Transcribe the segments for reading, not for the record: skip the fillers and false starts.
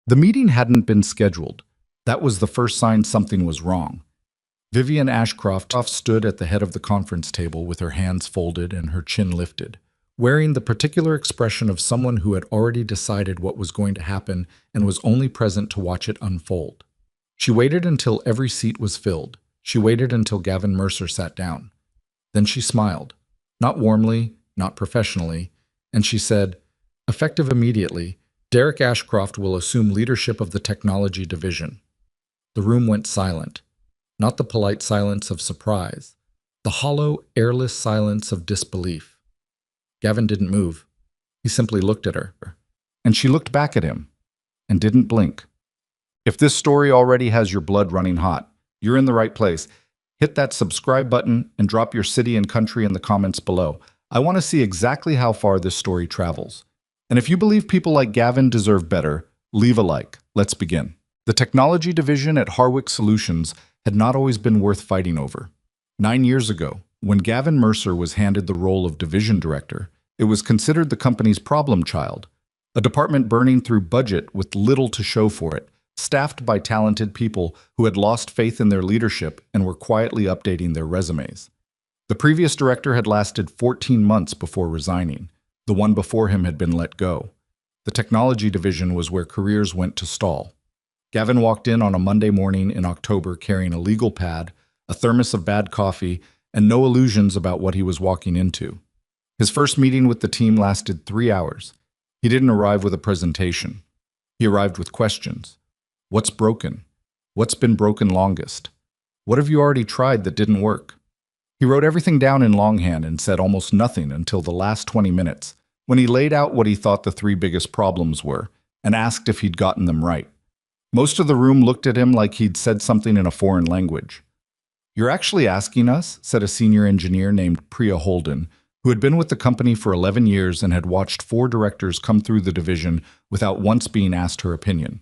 The meeting hadn't been scheduled. That was the first sign something was wrong. Vivian Ashcroft stood at the head of the conference table with her hands folded and her chin lifted, wearing the particular expression of someone who had already decided what was going to happen and was only present to watch it unfold. She waited until every seat was filled. She waited until Gavin Mercer sat down. Then she smiled, not warmly, not professionally, and she said, "Effective immediately, Derek Ashcroft will assume leadership of the technology division." The room went silent, not the polite silence of surprise, the hollow, airless silence of disbelief. Gavin didn't move. He simply looked at her, and she looked back at him, and didn't blink. If this story already has your blood running hot, you're in the right place. Hit that subscribe button and drop your city and country in the comments below. I want to see exactly how far this story travels. And if you believe people like Gavin deserve better, leave a like. Let's begin. The technology division at Harwick Solutions had not always been worth fighting over. 9 years ago, when Gavin Mercer was handed the role of division director, it was considered the company's problem child, a department burning through budget with little to show for it, staffed by talented people who had lost faith in their leadership and were quietly updating their resumes. The previous director had lasted 14 months before resigning. The one before him had been let go. The technology division was where careers went to stall. Gavin walked in on a Monday morning in October carrying a legal pad, a thermos of bad coffee, and no illusions about what he was walking into. His first meeting with the team lasted 3 hours. He didn't arrive with a presentation. He arrived with questions. What's broken? What's been broken longest? What have you already tried that didn't work? He wrote everything down in longhand and said almost nothing until the last 20 minutes, when he laid out what he thought the 3 biggest problems were and asked if he'd gotten them right. Most of the room looked at him like he'd said something in a foreign language. "You're actually asking us," said a senior engineer named Priya Holden, who had been with the company for 11 years and had watched 4 directors come through the division without once being asked her opinion.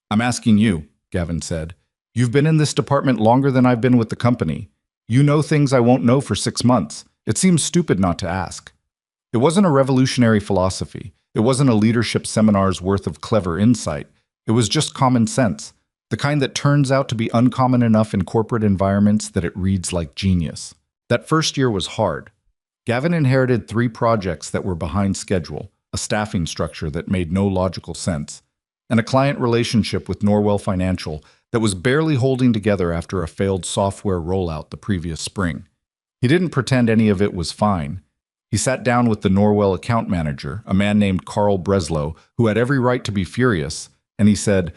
"I'm asking you," Gavin said. "You've been in this department longer than I've been with the company. You know things I won't know for 6 months. It seems stupid not to ask." It wasn't a revolutionary philosophy. It wasn't a leadership seminar's worth of clever insight. It was just common sense, the kind that turns out to be uncommon enough in corporate environments that it reads like genius. That first year was hard. Gavin inherited 3 projects that were behind schedule, a staffing structure that made no logical sense, and a client relationship with Norwell Financial that was barely holding together after a failed software rollout the previous spring. He didn't pretend any of it was fine. He sat down with the Norwell account manager, a man named Carl Breslow, who had every right to be furious, and he said,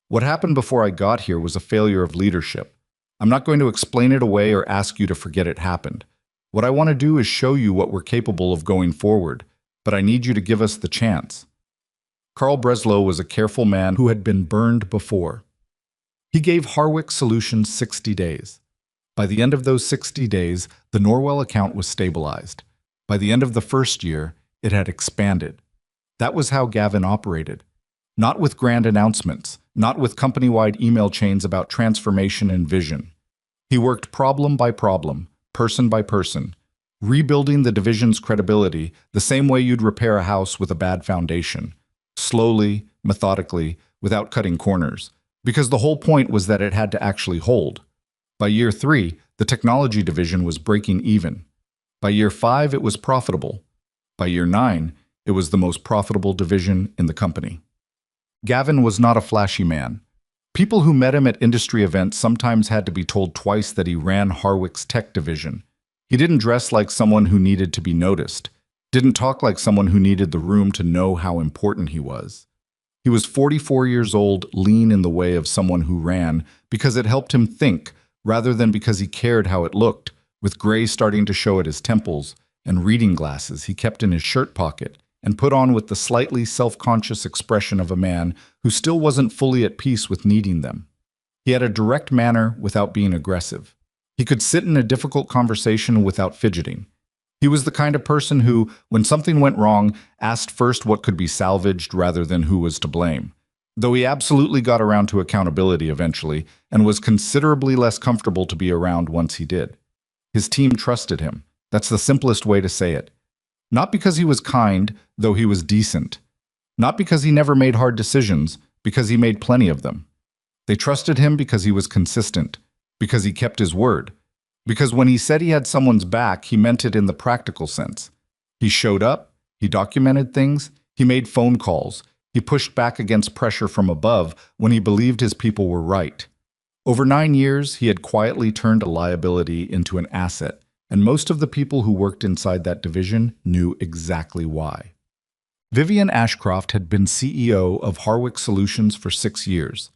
"What happened before I got here was a failure of leadership. I'm not going to explain it away or ask you to forget it happened. What I want to do is show you what we're capable of going forward, but I need you to give us the chance." Carl Breslow was a careful man who had been burned before. He gave Harwick Solutions 60 days. By the end of those 60 days, the Norwell account was stabilized. By the end of the first year, it had expanded. That was how Gavin operated. Not with grand announcements, not with company-wide email chains about transformation and vision. He worked problem by problem, person by person, rebuilding the division's credibility the same way you'd repair a house with a bad foundation. Slowly, methodically, without cutting corners. Because the whole point was that it had to actually hold. By year 3, the technology division was breaking even. By year 5, it was profitable. By year 9, it was the most profitable division in the company. Gavin was not a flashy man. People who met him at industry events sometimes had to be told twice that he ran Harwick's tech division. He didn't dress like someone who needed to be noticed, didn't talk like someone who needed the room to know how important he was. He was 44 years old, lean in the way of someone who ran because it helped him think, rather than because he cared how it looked, with gray starting to show at his temples and reading glasses he kept in his shirt pocket and put on with the slightly self-conscious expression of a man who still wasn't fully at peace with needing them. He had a direct manner without being aggressive. He could sit in a difficult conversation without fidgeting. He was the kind of person who, when something went wrong, asked first what could be salvaged rather than who was to blame. Though he absolutely got around to accountability eventually and was considerably less comfortable to be around once he did. His team trusted him. That's the simplest way to say it. Not because he was kind, though he was decent. Not because he never made hard decisions, because he made plenty of them. They trusted him because he was consistent, because he kept his word, because when he said he had someone's back, he meant it in the practical sense. He showed up, he documented things, he made phone calls, he pushed back against pressure from above when he believed his people were right. Over 9 years, he had quietly turned a liability into an asset, and most of the people who worked inside that division knew exactly why. Vivian Ashcroft had been CEO of Harwick Solutions for 6 years.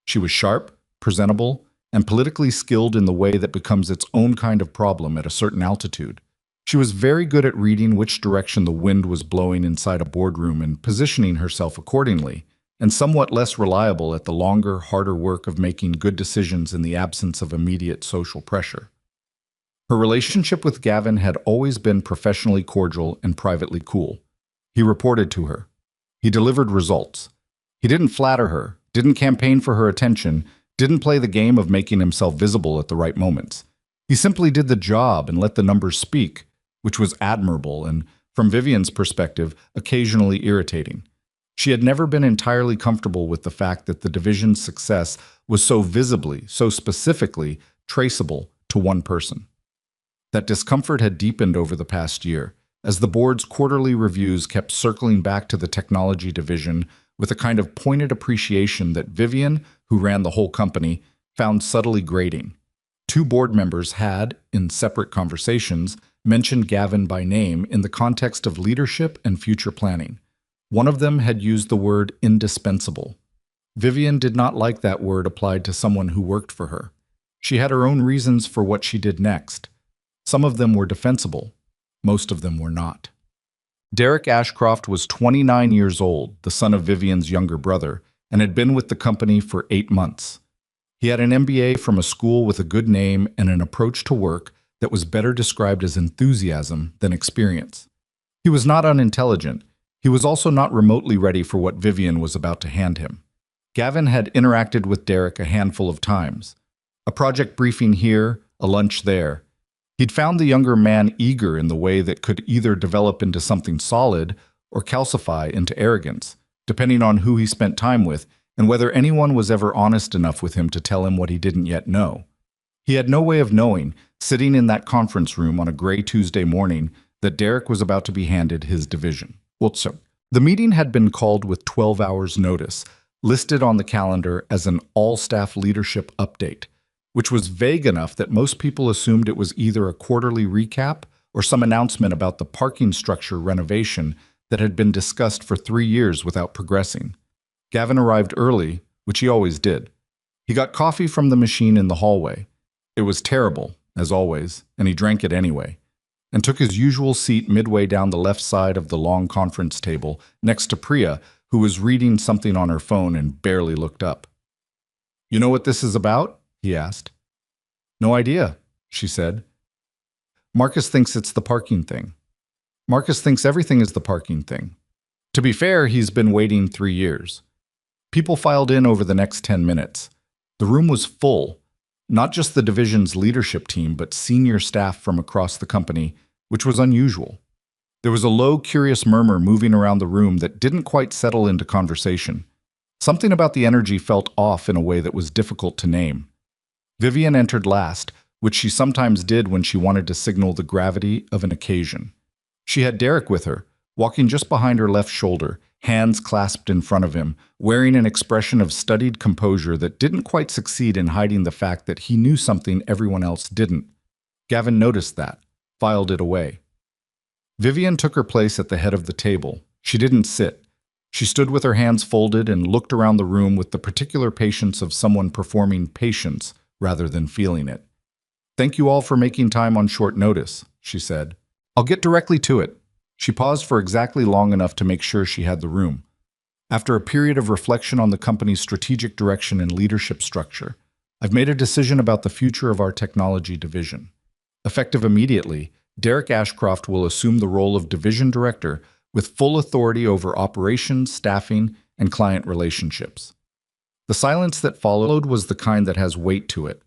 She was sharp, presentable, and politically skilled in the way that becomes its own kind of problem at a certain altitude. She was very good at reading which direction the wind was blowing inside a boardroom and positioning herself accordingly, and somewhat less reliable at the longer, harder work of making good decisions in the absence of immediate social pressure. Her relationship with Gavin had always been professionally cordial and privately cool. He reported to her. He delivered results. He didn't flatter her, didn't campaign for her attention, didn't play the game of making himself visible at the right moments. He simply did the job and let the numbers speak, which was admirable and, from Vivian's perspective, occasionally irritating. She had never been entirely comfortable with the fact that the division's success was so visibly, so specifically, traceable to one person. That discomfort had deepened over the past year, as the board's quarterly reviews kept circling back to the technology division with a kind of pointed appreciation that Vivian, who ran the whole company, found subtly grating. 2 board members had, in separate conversations, mentioned Gavin by name in the context of leadership and future planning. One of them had used the word indispensable. Vivian did not like that word applied to someone who worked for her. She had her own reasons for what she did next. Some of them were defensible. Most of them were not. Derek Ashcroft was 29 years old, the son of Vivian's younger brother, and had been with the company for 8 months. He had an MBA from a school with a good name and an approach to work that was better described as enthusiasm than experience. He was not unintelligent. He was also not remotely ready for what Vivian was about to hand him. Gavin had interacted with Derek a handful of times. A project briefing here, a lunch there. He'd found the younger man eager in the way that could either develop into something solid or calcify into arrogance, depending on who he spent time with and whether anyone was ever honest enough with him to tell him what he didn't yet know. He had no way of knowing, sitting in that conference room on a gray Tuesday morning, that Derek was about to be handed his division. The meeting had been called with 12 hours' notice, listed on the calendar as an all-staff leadership update, which was vague enough that most people assumed it was either a quarterly recap or some announcement about the parking structure renovation that had been discussed for 3 years without progressing. Gavin arrived early, which he always did. He got coffee from the machine in the hallway. It was terrible, as always, and he drank it anyway, and took his usual seat midway down the left side of the long conference table next to Priya, who was reading something on her phone and barely looked up. "You know what this is about?" he asked. "No idea," she said. "Marcus thinks it's the parking thing. Marcus thinks everything is the parking thing. To be fair, he's been waiting 3 years." People filed in over the next 10 minutes. The room was full, not just the division's leadership team, but senior staff from across the company, which was unusual. There was a low, curious murmur moving around the room that didn't quite settle into conversation. Something about the energy felt off in a way that was difficult to name. Vivian entered last, which she sometimes did when she wanted to signal the gravity of an occasion. She had Derek with her, walking just behind her left shoulder, hands clasped in front of him, wearing an expression of studied composure that didn't quite succeed in hiding the fact that he knew something everyone else didn't. Gavin noticed that, filed it away. Vivian took her place at the head of the table. She didn't sit. She stood with her hands folded and looked around the room with the particular patience of someone performing patience rather than feeling it. "Thank you all for making time on short notice," she said. "I'll get directly to it." She paused for exactly long enough to make sure she had the room. "After a period of reflection on the company's strategic direction and leadership structure, I've made a decision about the future of our technology division. Effective immediately, Derek Ashcroft will assume the role of division director with full authority over operations, staffing, and client relationships." The silence that followed was the kind that has weight to it.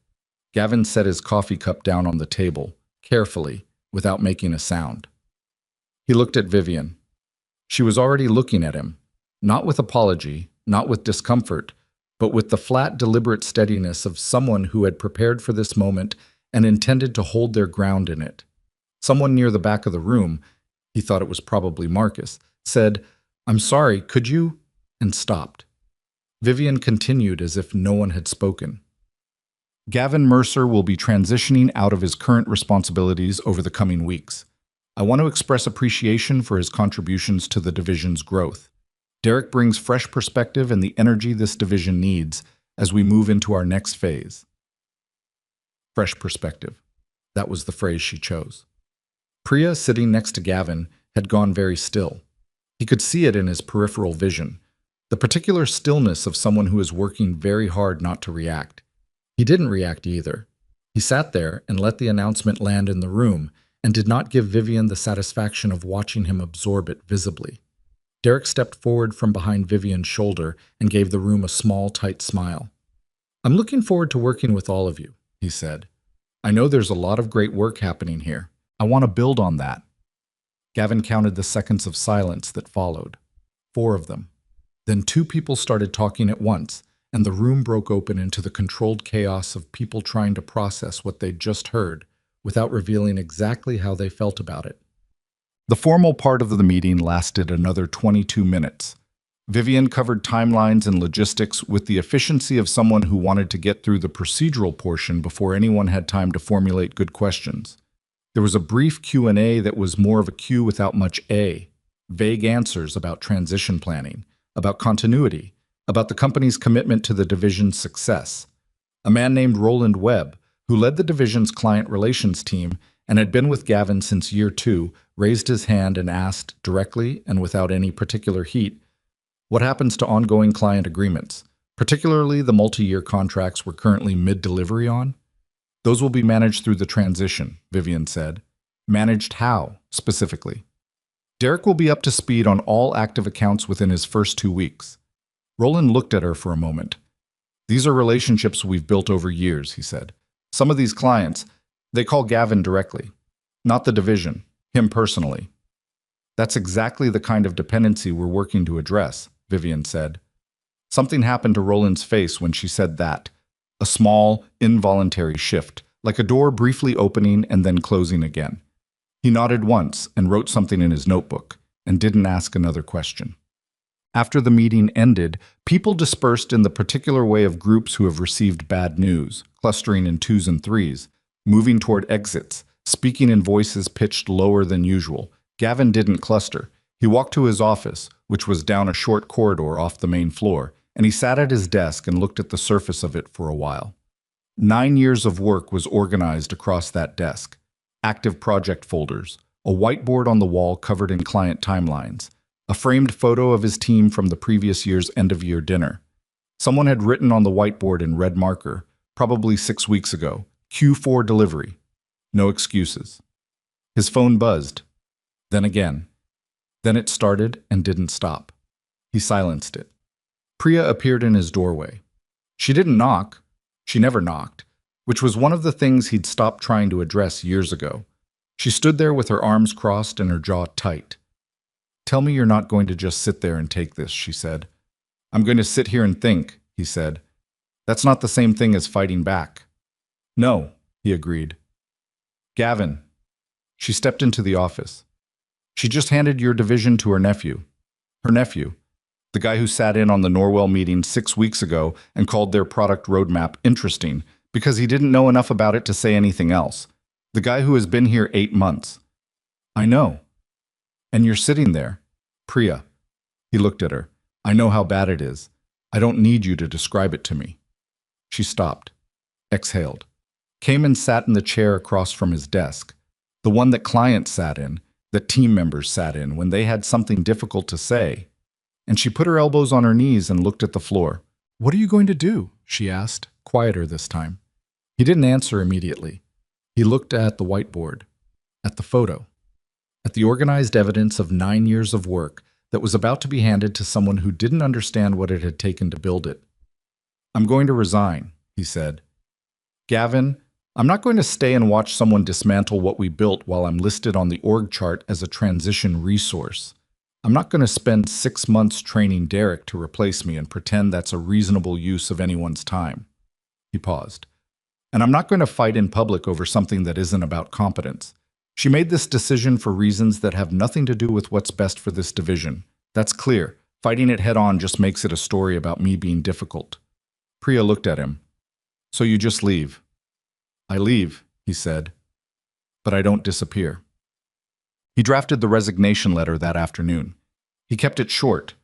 Gavin set his coffee cup down on the table, carefully, without making a sound. He looked at Vivian. She was already looking at him, not with apology, not with discomfort, but with the flat, deliberate steadiness of someone who had prepared for this moment and intended to hold their ground in it. Someone near the back of the room, he thought it was probably Marcus, said, "I'm sorry, could you?" and stopped. Vivian continued as if no one had spoken. Gavin Mercer will be transitioning out of his current responsibilities over the coming weeks. I want to express appreciation for his contributions to the division's growth. Derek brings fresh perspective and the energy this division needs as we move into our next phase. Fresh perspective. That was the phrase she chose. Priya, sitting next to Gavin, had gone very still. He could see it in his peripheral vision, the particular stillness of someone who is working very hard not to react. He didn't react either. He sat there and let the announcement land in the room and did not give Vivian the satisfaction of watching him absorb it visibly. Derek stepped forward from behind Vivian's shoulder and gave the room a small, tight smile. "I'm looking forward to working with all of you," he said. "I know there's a lot of great work happening here. I want to build on that." Gavin counted the seconds of silence that followed. 4 of them. Then 2 people started talking at once, and the room broke open into the controlled chaos of people trying to process what they'd just heard without revealing exactly how they felt about it. The formal part of the meeting lasted another 22 minutes. Vivian covered timelines and logistics with the efficiency of someone who wanted to get through the procedural portion before anyone had time to formulate good questions. There was a brief Q&A that was more of a Q without much A. Vague answers about transition planning, about continuity, about the company's commitment to the division's success. A man named Roland Webb, who led the division's client relations team and had been with Gavin since year 2, raised his hand and asked, directly and without any particular heat, what happens to ongoing client agreements, particularly the multi-year contracts we're currently mid-delivery on? Those will be managed through the transition, Vivian said. Managed how, specifically? Derek will be up to speed on all active accounts within his first 2 weeks. Roland looked at her for a moment. These are relationships we've built over years, he said. Some of these clients, they call Gavin directly, not the division, him personally. That's exactly the kind of dependency we're working to address, Vivian said. Something happened to Roland's face when she said that. A small, involuntary shift, like a door briefly opening and then closing again. He nodded once and wrote something in his notebook, and didn't ask another question. After the meeting ended, people dispersed in the particular way of groups who have received bad news, clustering in 2s and 3s, moving toward exits, speaking in voices pitched lower than usual. Gavin didn't cluster. He walked to his office, which was down a short corridor off the main floor, and he sat at his desk and looked at the surface of it for a while. 9 years of work was organized across that desk. Active project folders, a whiteboard on the wall covered in client timelines, a framed photo of his team from the previous year's end-of-year dinner. Someone had written on the whiteboard in red marker, probably 6 weeks ago, Q4 delivery. No excuses. His phone buzzed. Then again. Then it started and didn't stop. He silenced it. Priya appeared in his doorway. She didn't knock. She never knocked, which was one of the things he'd stopped trying to address years ago. She stood there with her arms crossed and her jaw tight. "Tell me you're not going to just sit there and take this," she said. "I'm going to sit here and think," he said. "That's not the same thing as fighting back." "No," he agreed. "Gavin." She stepped into the office. "She just handed your division to her nephew." Her nephew, the guy who sat in on the Norwell meeting 6 weeks ago and called their product roadmap interesting because he didn't know enough about it to say anything else. The guy who has been here 8 months. "I know." "And you're sitting there." "Priya." He looked at her. "I know how bad it is. I don't need you to describe it to me." She stopped, exhaled, came and sat in the chair across from his desk, the one that clients sat in, that team members sat in when they had something difficult to say. And she put her elbows on her knees and looked at the floor. "What are you going to do?" she asked, quieter this time. He didn't answer immediately. He looked at the whiteboard, at the photo, at the organized evidence of 9 years of work that was about to be handed to someone who didn't understand what it had taken to build it. "I'm going to resign," he said. "Gavin, I'm not going to stay and watch someone dismantle what we built while I'm listed on the org chart as a transition resource. I'm not going to spend 6 months training Derek to replace me and pretend that's a reasonable use of anyone's time. He paused. And I'm not going to fight in public over something that isn't about competence. She made this decision for reasons that have nothing to do with what's best for this division. That's clear. Fighting it head on just makes it a story about me being difficult. Priya looked at him. So you just leave? I leave, he said, but I don't disappear. He drafted the resignation letter that afternoon. He kept it short,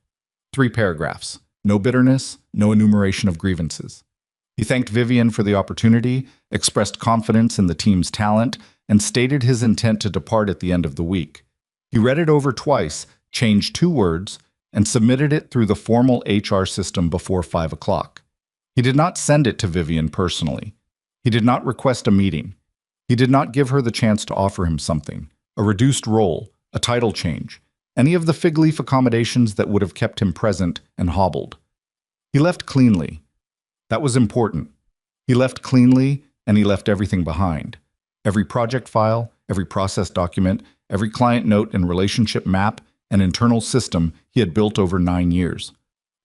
3 paragraphs, no bitterness, no enumeration of grievances. He thanked Vivian for the opportunity, expressed confidence in the team's talent, and stated his intent to depart at the end of the week. He read it over twice, changed 2 words, and submitted it through the formal HR system before 5 o'clock. He did not send it to Vivian personally. He did not request a meeting. He did not give her the chance to offer him something, a reduced role, a title change, any of the fig leaf accommodations that would have kept him present and hobbled. He left cleanly. That was important. He left cleanly, and he left everything behind. Every project file, every process document, every client note and relationship map and internal system he had built over 9 years.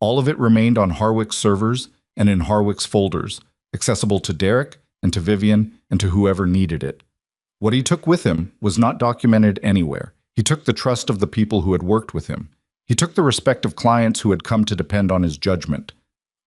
All of it remained on Harwick's servers and in Harwick's folders, accessible to Derek and to Vivian and to whoever needed it. What he took with him was not documented anywhere. He took the trust of the people who had worked with him. He took the respect of clients who had come to depend on his judgment.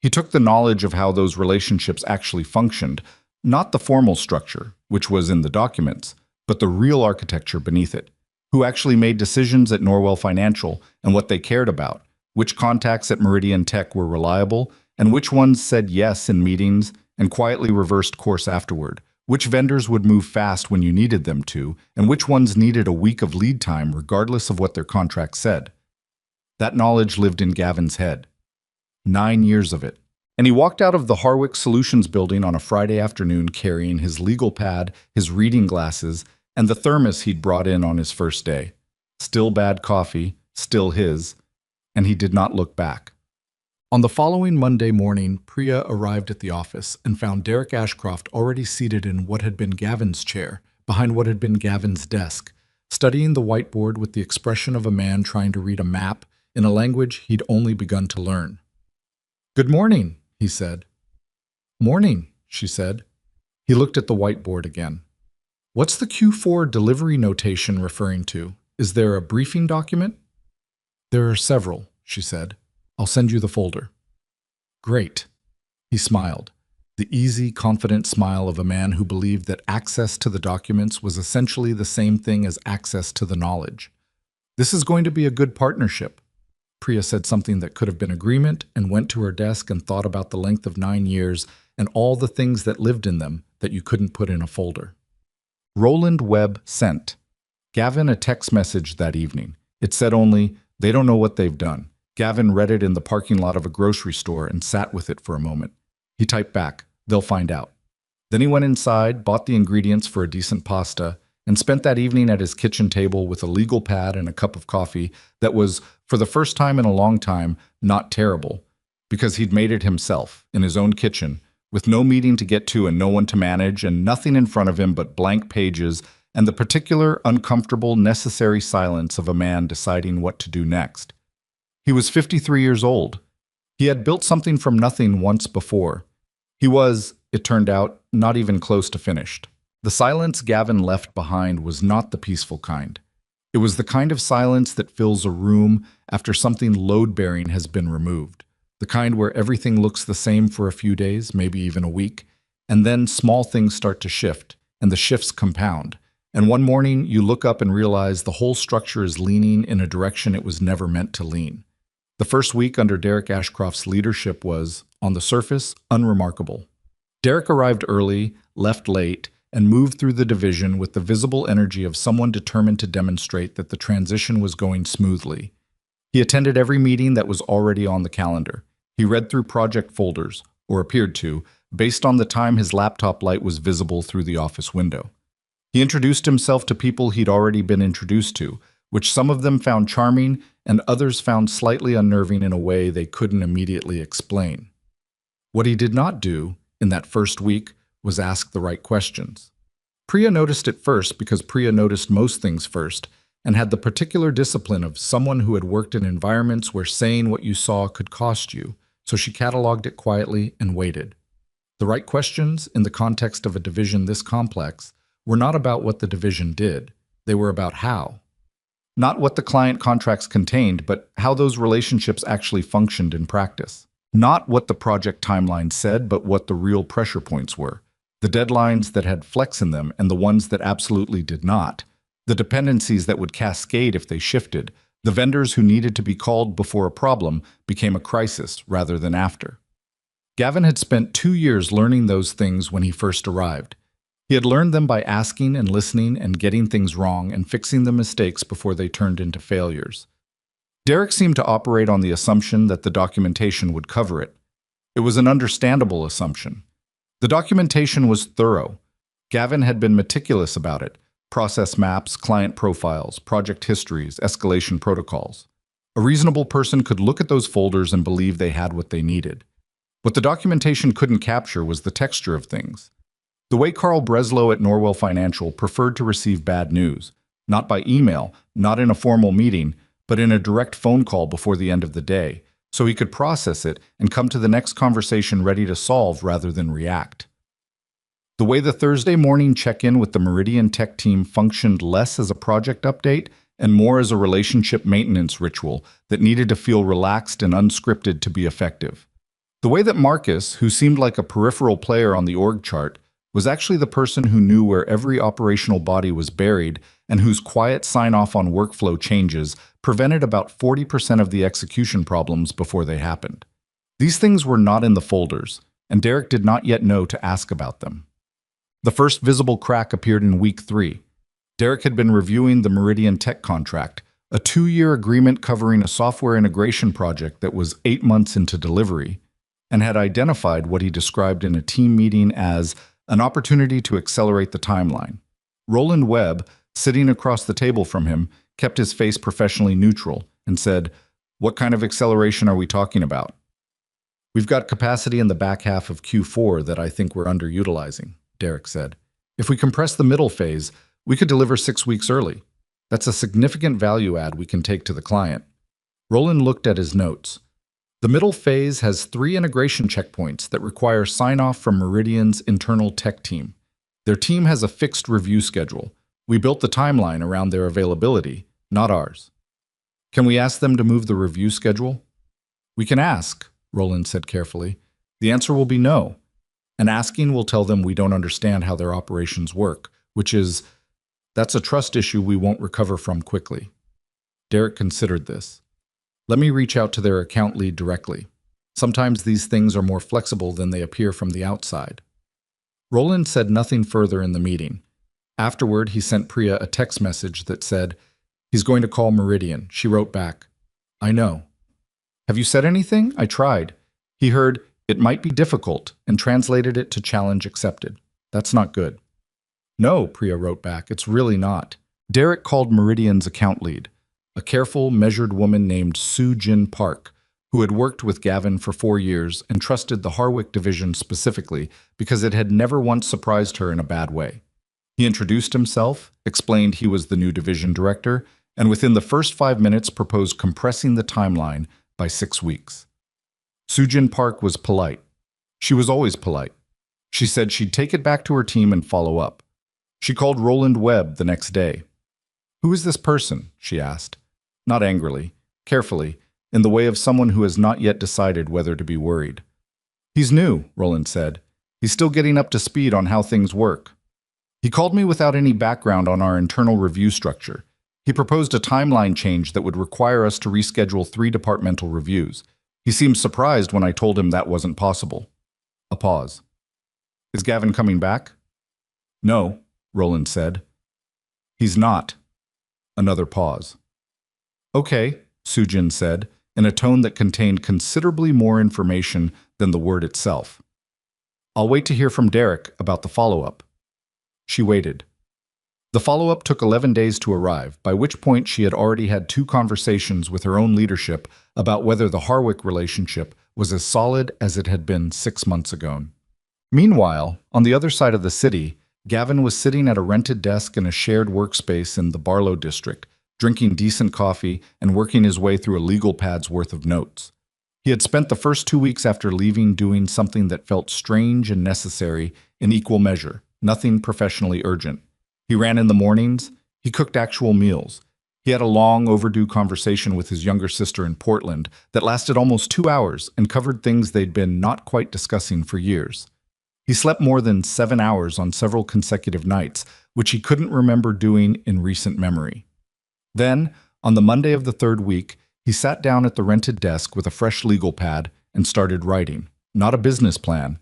He took the knowledge of how those relationships actually functioned, not the formal structure, which was in the documents, but the real architecture beneath it. Who actually made decisions at Norwell Financial and what they cared about, which contacts at Meridian Tech were reliable, and which ones said yes in meetings and quietly reversed course afterward, which vendors would move fast when you needed them to, and which ones needed a week of lead time regardless of what their contract said. That knowledge lived in Gavin's head. 9 years of it. And he walked out of the Harwick Solutions building on a Friday afternoon carrying his legal pad, his reading glasses, and the thermos he'd brought in on his first day. Still bad coffee, still his, and he did not look back. On the following Monday morning, Priya arrived at the office and found Derek Ashcroft already seated in what had been Gavin's chair, behind what had been Gavin's desk, studying the whiteboard with the expression of a man trying to read a map in a language he'd only begun to learn. "Good morning," he said. "Morning," she said. He looked at the whiteboard again. "What's the Q4 delivery notation referring to? Is there a briefing document?" "There are several," she said. "I'll send you the folder." "Great." He smiled, the easy, confident smile of a man who believed that access to the documents was essentially the same thing as access to the knowledge. "This is going to be a good partnership." Priya said something that could have been agreement and went to her desk and thought about the length of 9 years and all the things that lived in them that you couldn't put in a folder. Roland Webb sent Gavin a text message that evening. It said only, "They don't know what they've done." Gavin read it in the parking lot of a grocery store and sat with it for a moment. He typed back, "They'll find out." Then he went inside, bought the ingredients for a decent pasta, and spent that evening at his kitchen table with a legal pad and a cup of coffee that was, for the first time in a long time, not terrible, because he'd made it himself, in his own kitchen, with no meeting to get to and no one to manage and nothing in front of him but blank pages and the particular, uncomfortable, necessary silence of a man deciding what to do next. He was 53 years old. He had built something from nothing once before. He was, it turned out, not even close to finished. The silence Gavin left behind was not the peaceful kind. It was the kind of silence that fills a room after something load-bearing has been removed. The kind where everything looks the same for a few days, maybe even a week, and then small things start to shift, and the shifts compound. And one morning you look up and realize the whole structure is leaning in a direction it was never meant to lean. The first week under Derek Ashcroft's leadership was, on the surface, unremarkable. Derek arrived early, left late, and moved through the division with the visible energy of someone determined to demonstrate that the transition was going smoothly. He attended every meeting that was already on the calendar. He read through project folders, or appeared to, based on the time his laptop light was visible through the office window. He introduced himself to people he'd already been introduced to, which some of them found charming and others found slightly unnerving in a way they couldn't immediately explain. What he did not do, in that first week, was ask the right questions. Priya noticed it first because Priya noticed most things first, and had the particular discipline of someone who had worked in environments where saying what you saw could cost you, so she cataloged it quietly and waited. The right questions, in the context of a division this complex, were not about what the division did. They were about how. Not what the client contracts contained, but how those relationships actually functioned in practice. Not what the project timeline said, but what the real pressure points were. The deadlines that had flex in them and the ones that absolutely did not. The dependencies that would cascade if they shifted. The vendors who needed to be called before a problem became a crisis rather than after. Gavin had spent 2 years learning those things when he first arrived. He had learned them by asking and listening and getting things wrong and fixing the mistakes before they turned into failures. Derek seemed to operate on the assumption that the documentation would cover it. It was an understandable assumption. The documentation was thorough. Gavin had been meticulous about it. Process maps, client profiles, project histories, escalation protocols. A reasonable person could look at those folders and believe they had what they needed. What the documentation couldn't capture was the texture of things. The way Carl Breslow at Norwell Financial preferred to receive bad news, not by email, not in a formal meeting, but in a direct phone call before the end of the day, so he could process it and come to the next conversation ready to solve rather than react. The way the Thursday morning check-in with the Meridian Tech team functioned less as a project update and more as a relationship maintenance ritual that needed to feel relaxed and unscripted to be effective. The way that Marcus, who seemed like a peripheral player on the org chart, was actually the person who knew where every operational body was buried and whose quiet sign-off on workflow changes prevented about 40% of the execution problems before they happened. These things were not in the folders, and Derek did not yet know to ask about them. The first visible crack appeared in week 3. Derek had been reviewing the Meridian Tech contract, a 2-year agreement covering a software integration project that was 8 months into delivery, and had identified what he described in a team meeting as an opportunity to accelerate the timeline. Roland Webb, sitting across the table from him, kept his face professionally neutral and said, "What kind of acceleration are we talking about?" "We've got capacity in the back half of Q4 that I think we're underutilizing," Derek said. "If we compress the middle phase, we could deliver 6 weeks early. That's a significant value add we can take to the client." Roland looked at his notes. The middle phase has 3 integration checkpoints that require sign-off from Meridian's internal tech team. Their team has a fixed review schedule. We built the timeline around their availability, not ours. "Can we ask them to move the review schedule?" "We can ask," Roland said carefully. "The answer will be no. And asking will tell them we don't understand how their operations work, that's a trust issue we won't recover from quickly." Derek considered this. "Let me reach out to their account lead directly. Sometimes these things are more flexible than they appear from the outside." Roland said nothing further in the meeting. Afterward, he sent Priya a text message that said, "He's going to call Meridian." She wrote back, "I know." "Have you said anything? I tried." He heard, "It might be difficult," and translated it to challenge accepted. "That's not good." "No," Priya wrote back, "it's really not." Derek called Meridian's account lead, a careful, measured woman named Sue Jin Park, who had worked with Gavin for 4 years and trusted the Harwick division specifically because it had never once surprised her in a bad way. He introduced himself, explained he was the new division director, and within the first 5 minutes proposed compressing the timeline by 6 weeks. Sue Jin Park was polite. She was always polite. She said she'd take it back to her team and follow up. She called Roland Webb the next day. "Who is this person?" she asked. Not angrily, carefully, in the way of someone who has not yet decided whether to be worried. "He's new," Roland said. "He's still getting up to speed on how things work. He called me without any background on our internal review structure. He proposed a timeline change that would require us to reschedule 3 departmental reviews. He seemed surprised when I told him that wasn't possible." A pause. "Is Gavin coming back?" "No," Roland said. "He's not." Another pause. "Okay," Sujin said, in a tone that contained considerably more information than the word itself. "I'll wait to hear from Derek about the follow-up." She waited. The follow-up took 11 days to arrive, by which point she had already had 2 conversations with her own leadership about whether the Harwick relationship was as solid as it had been 6 months ago. Meanwhile, on the other side of the city, Gavin was sitting at a rented desk in a shared workspace in the Barlow district, drinking decent coffee and working his way through a legal pad's worth of notes. He had spent the first 2 weeks after leaving doing something that felt strange and necessary in equal measure, nothing professionally urgent. He ran in the mornings. He cooked actual meals. He had a long overdue conversation with his younger sister in Portland that lasted almost 2 hours and covered things they'd been not quite discussing for years. He slept more than 7 hours on several consecutive nights, which he couldn't remember doing in recent memory. Then, on the Monday of the third week, he sat down at the rented desk with a fresh legal pad and started writing. Not a business plan.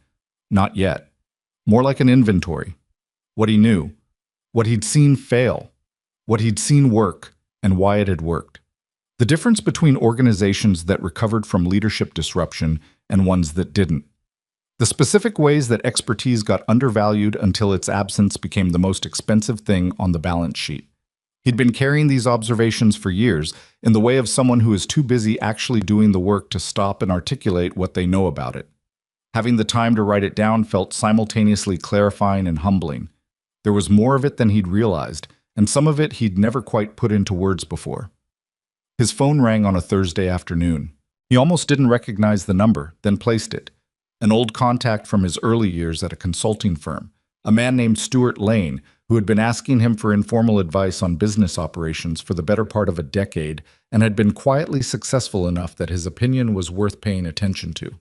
Not yet. More like an inventory. What he knew. What he'd seen fail. What he'd seen work, and why it had worked. The difference between organizations that recovered from leadership disruption and ones that didn't. The specific ways that expertise got undervalued until its absence became the most expensive thing on the balance sheet. He'd been carrying these observations for years in the way of someone who is too busy actually doing the work to stop and articulate what they know about it. Having the time to write it down felt simultaneously clarifying and humbling. There was more of it than he'd realized, and some of it he'd never quite put into words before. His phone rang on a Thursday afternoon. He almost didn't recognize the number, then placed it. An old contact from his early years at a consulting firm, a man named Stuart Lane, who had been asking him for informal advice on business operations for the better part of a decade and had been quietly successful enough that his opinion was worth paying attention to.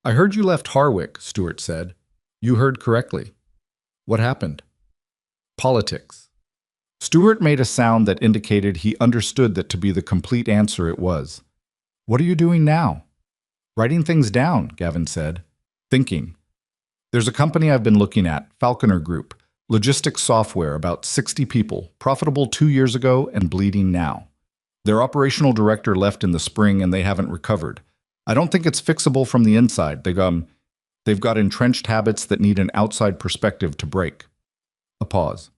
"I heard you left Harwick," Stuart said. "You heard correctly. What happened?" "Politics." Stuart made a sound that indicated he understood that to be the complete answer it was. "What are you doing now?" "Writing things down," Gavin said. "Thinking. There's a company I've been looking at, Falconer Group. Logistics software, about 60 people, profitable 2 years ago and bleeding now. Their operational director left in the spring and they haven't recovered. I don't think it's fixable from the inside. They've got entrenched habits that need an outside perspective to break." A pause.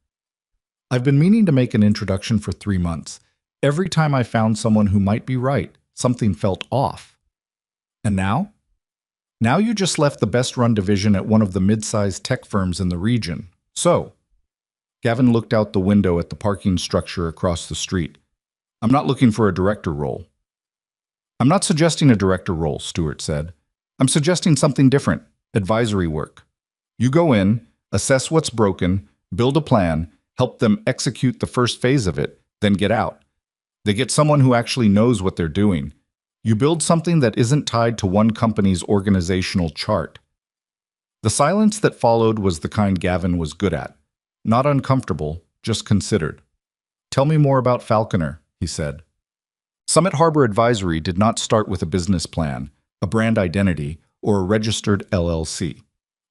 "I've been meaning to make an introduction for 3 months. Every time I found someone who might be right, something felt off. And now? Now you just left the best-run division at one of the mid-sized tech firms in the region. So," Gavin looked out the window at the parking structure across the street. "I'm not looking for a director role." "I'm not suggesting a director role," Stuart said. "I'm suggesting something different, advisory work. You go in, assess what's broken, build a plan, help them execute the first phase of it, then get out. They get someone who actually knows what they're doing. You build something that isn't tied to one company's organizational chart." The silence that followed was the kind Gavin was good at. Not uncomfortable, just considered. "Tell me more about Falconer," he said. Summit Harbor Advisory did not start with a business plan, a brand identity, or a registered LLC.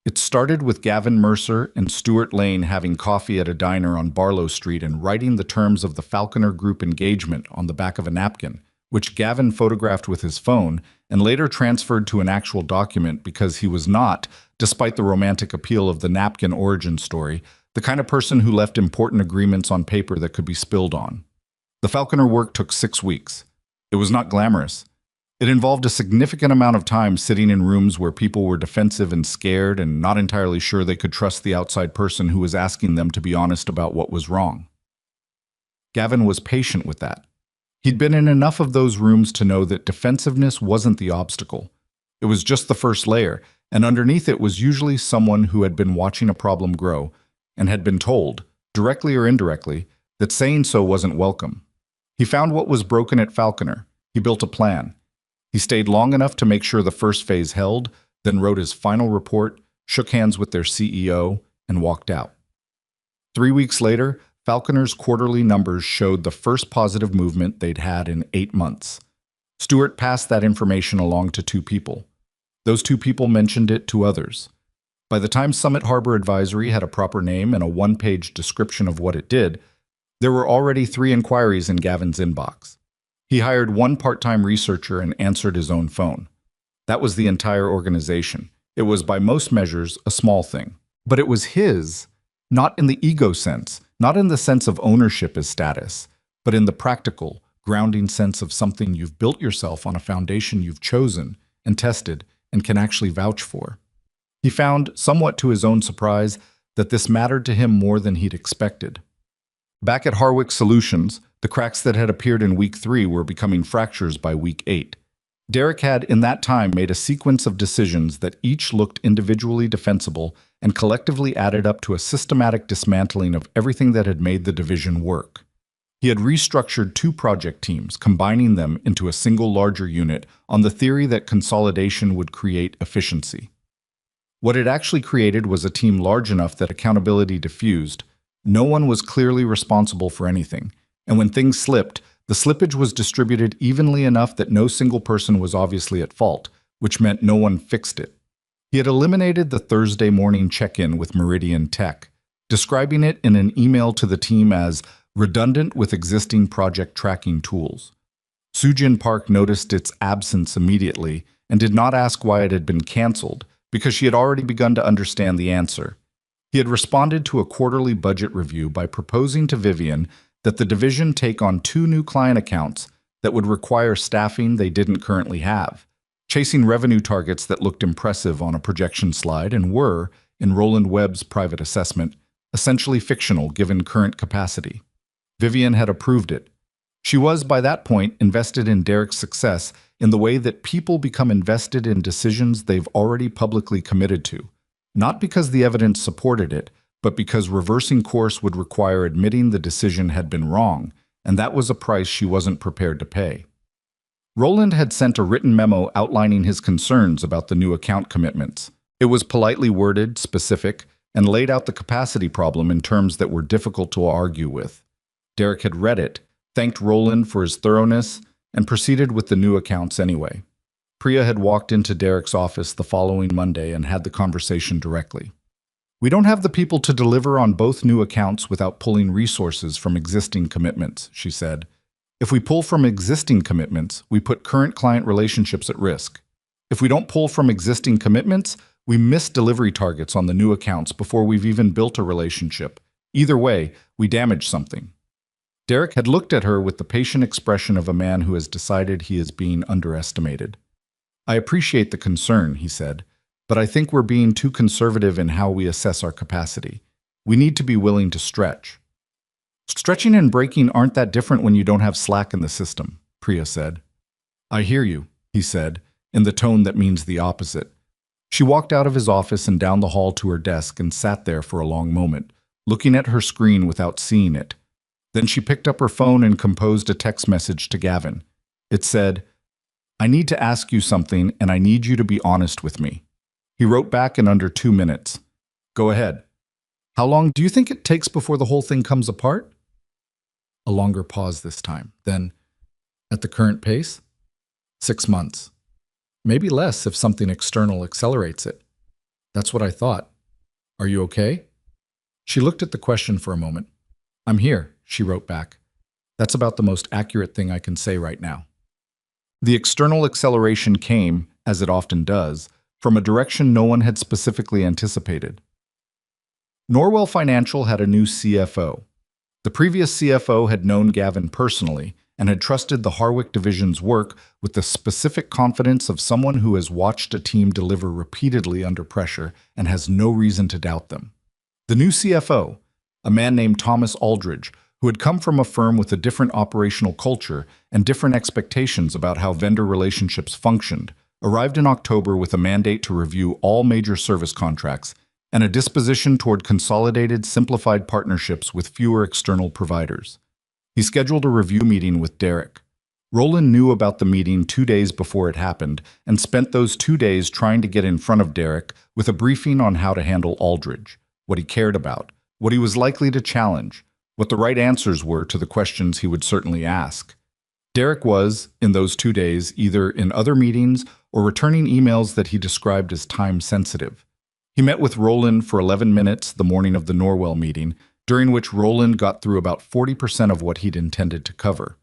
It started with Gavin Mercer and Stuart Lane having coffee at a diner on Barlow Street and writing the terms of the Falconer Group engagement on the back of a napkin, which Gavin photographed with his phone and later transferred to an actual document because he was not, despite the romantic appeal of the napkin origin story, the kind of person who left important agreements on paper that could be spilled on. The Falconer work took 6 weeks. It was not glamorous. It involved a significant amount of time sitting in rooms where people were defensive and scared and not entirely sure they could trust the outside person who was asking them to be honest about what was wrong. Gavin was patient with that. He'd been in enough of those rooms to know that defensiveness wasn't the obstacle. It was just the first layer, and underneath it was usually someone who had been watching a problem grow and had been told, directly or indirectly, that saying so wasn't welcome. He found what was broken at Falconer. He built a plan. He stayed long enough to make sure the first phase held, then wrote his final report, shook hands with their CEO, and walked out. 3 weeks later, Falconer's quarterly numbers showed the first positive movement they'd had in 8 months. Stuart passed that information along to 2 people. Those 2 people mentioned it to others. By the time Summit Harbor Advisory had a proper name and a 1-page description of what it did, there were already 3 inquiries in Gavin's inbox. He hired 1 part-time researcher and answered his own phone. That was the entire organization. It was by most measures a small thing. But it was his, not in the ego sense, not in the sense of ownership as status, but in the practical, grounding sense of something you've built yourself on a foundation you've chosen and tested and can actually vouch for. He found, somewhat to his own surprise, that this mattered to him more than he'd expected. Back at Harwick Solutions, The cracks that had appeared in week 3 were becoming fractures by week 8. Derek had, in that time, made a sequence of decisions that each looked individually defensible and collectively added up to a systematic dismantling of everything that had made the division work. He had restructured 2 project teams, combining them into a single larger unit on the theory that consolidation would create efficiency. What it actually created was a team large enough that accountability diffused. No one was clearly responsible for anything, and when things slipped, the slippage was distributed evenly enough that no single person was obviously at fault, which meant no one fixed it. He had eliminated the Thursday morning check-in with Meridian Tech, describing it in an email to the team as redundant with existing project tracking tools. Soojin Park noticed its absence immediately and did not ask why it had been canceled, because she had already begun to understand the answer. He had responded to a quarterly budget review by proposing to Vivian that the division take on 2 new client accounts that would require staffing they didn't currently have, chasing revenue targets that looked impressive on a projection slide and were, in Roland Webb's private assessment, essentially fictional given current capacity. Vivian had approved it. She was, by that point, invested in Derek's success in the way that people become invested in decisions they've already publicly committed to, not because the evidence supported it, but because reversing course would require admitting the decision had been wrong, and that was a price she wasn't prepared to pay. Roland had sent a written memo outlining his concerns about the new account commitments. It was politely worded, specific, and laid out the capacity problem in terms that were difficult to argue with. Derek had read it, thanked Roland for his thoroughness, and proceeded with the new accounts anyway. Priya had walked into Derek's office the following Monday and had the conversation directly. "We don't have the people to deliver on both new accounts without pulling resources from existing commitments," she said. "If we pull from existing commitments, we put current client relationships at risk. If we don't pull from existing commitments, we miss delivery targets on the new accounts before we've even built a relationship. Either way, we damage something." Derek had looked at her with the patient expression of a man who has decided he is being underestimated. "I appreciate the concern," he said, "but I think we're being too conservative in how we assess our capacity. We need to be willing to stretch." "Stretching and breaking aren't that different when you don't have slack in the system," Priya said. "I hear you," he said, in the tone that means the opposite. She walked out of his office and down the hall to her desk and sat there for a long moment, looking at her screen without seeing it. Then she picked up her phone and composed a text message to Gavin. It said, "I need to ask you something, and I need you to be honest with me." He wrote back in under 2 minutes. "Go ahead. How long do you think it takes before the whole thing comes apart?" A longer pause this time. Then, "At the current pace? 6 months. Maybe less if something external accelerates it." "That's what I thought. Are you okay?" She looked at the question for a moment. "I'm here," she wrote back. "That's about the most accurate thing I can say right now." The external acceleration came, as it often does, from a direction no one had specifically anticipated. Norwell Financial had a new CFO. The previous CFO had known Gavin personally and had trusted the Harwick division's work with the specific confidence of someone who has watched a team deliver repeatedly under pressure and has no reason to doubt them. The new CFO, a man named Thomas Aldridge, who had come from a firm with a different operational culture and different expectations about how vendor relationships functioned, arrived in October with a mandate to review all major service contracts and a disposition toward consolidated, simplified partnerships with fewer external providers. He scheduled a review meeting with Derek. Roland knew about the meeting 2 days before it happened and spent those 2 days trying to get in front of Derek with a briefing on how to handle Aldridge, what he cared about, what he was likely to challenge, what the right answers were to the questions he would certainly ask. Derek was, in those 2 days, either in other meetings or returning emails that he described as time-sensitive. He met with Roland for 11 minutes the morning of the Norwell meeting, during which Roland got through about 40% of what he'd intended to cover.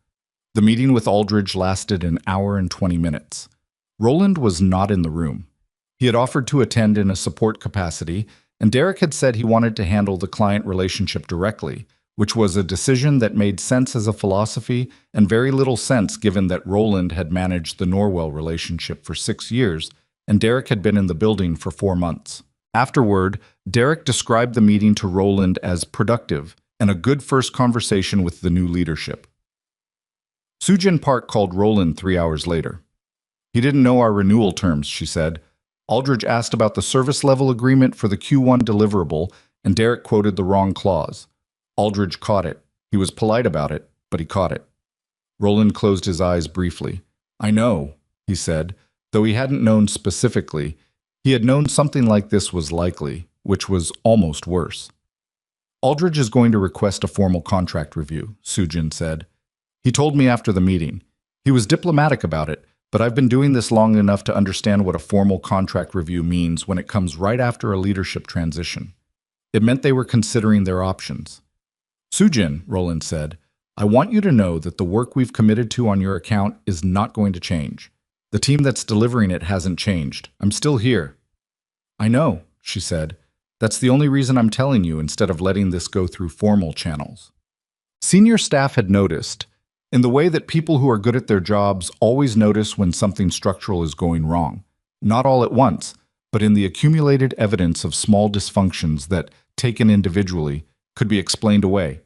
The meeting with Aldridge lasted an hour and 20 minutes. Roland was not in the room. He had offered to attend in a support capacity, and Derek had said he wanted to handle the client relationship directly, which was a decision that made sense as a philosophy and very little sense given that Roland had managed the Norwell relationship for 6 years and Derek had been in the building for 4 months. Afterward, Derek described the meeting to Roland as productive and a good first conversation with the new leadership. Sujin Park called Roland 3 hours later. He didn't know our renewal terms, she said. Aldridge asked about the service level agreement for the Q1 deliverable, and Derek quoted the wrong clause. Aldridge caught it. He was polite about it, but he caught it. Roland closed his eyes briefly. I know, he said, though he hadn't known specifically. He had known something like this was likely, which was almost worse. Aldridge is going to request a formal contract review, Sujin said. He told me after the meeting. He was diplomatic about it, but I've been doing this long enough to understand what a formal contract review means when it comes right after a leadership transition. It meant they were considering their options. Sujin, Roland said, I want you to know that the work we've committed to on your account is not going to change. The team that's delivering it hasn't changed. I'm still here. I know, she said. That's the only reason I'm telling you instead of letting this go through formal channels. Senior staff had noticed, in the way that people who are good at their jobs always notice when something structural is going wrong. Not all at once, but in the accumulated evidence of small dysfunctions that, taken individually, could be explained away.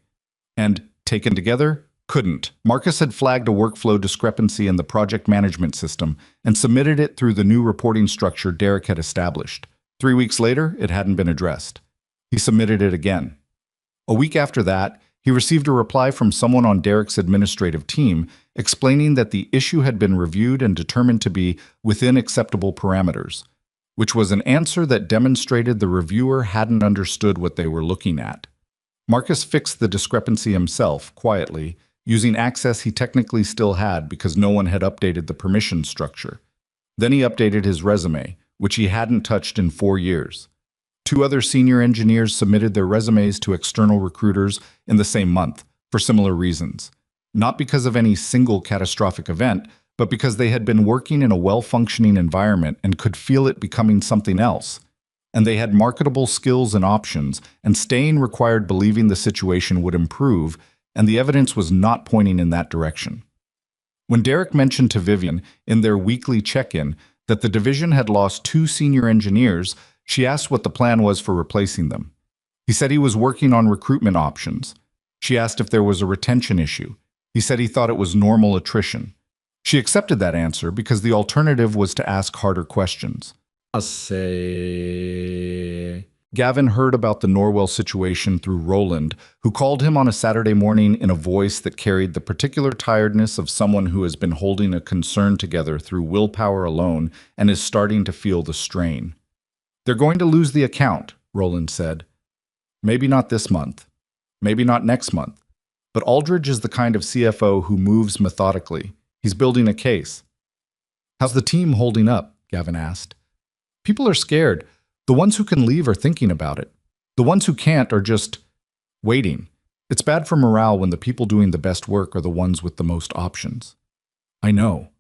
And, taken together, couldn't. Marcus had flagged a workflow discrepancy in the project management system and submitted it through the new reporting structure Derek had established. 3 weeks later, it hadn't been addressed. He submitted it again. A week after that, he received a reply from someone on Derek's administrative team explaining that the issue had been reviewed and determined to be within acceptable parameters, which was an answer that demonstrated the reviewer hadn't understood what they were looking at. Marcus fixed the discrepancy himself, quietly, using access he technically still had because no one had updated the permission structure. Then he updated his resume, which he hadn't touched in 4 years. 2 other senior engineers submitted their resumes to external recruiters in the same month, for similar reasons. Not because of any single catastrophic event, but because they had been working in a well-functioning environment and could feel it becoming something else. And they had marketable skills and options, and staying required believing the situation would improve, and the evidence was not pointing in that direction. When Derek mentioned to Vivian in their weekly check-in that the division had lost 2 senior engineers, she asked what the plan was for replacing them. He said he was working on recruitment options. She asked if there was a retention issue. He said he thought it was normal attrition. She accepted that answer because the alternative was to ask harder questions. Gavin heard about the Norwell situation through Roland, who called him on a Saturday morning in a voice that carried the particular tiredness of someone who has been holding a concern together through willpower alone and is starting to feel the strain. They're going to lose the account, Roland said. Maybe not this month. Maybe not next month. But Aldridge is the kind of CFO who moves methodically. He's building a case. How's the team holding up? Gavin asked. People are scared. The ones who can leave are thinking about it. The ones who can't are just waiting. It's bad for morale when the people doing the best work are the ones with the most options. I know.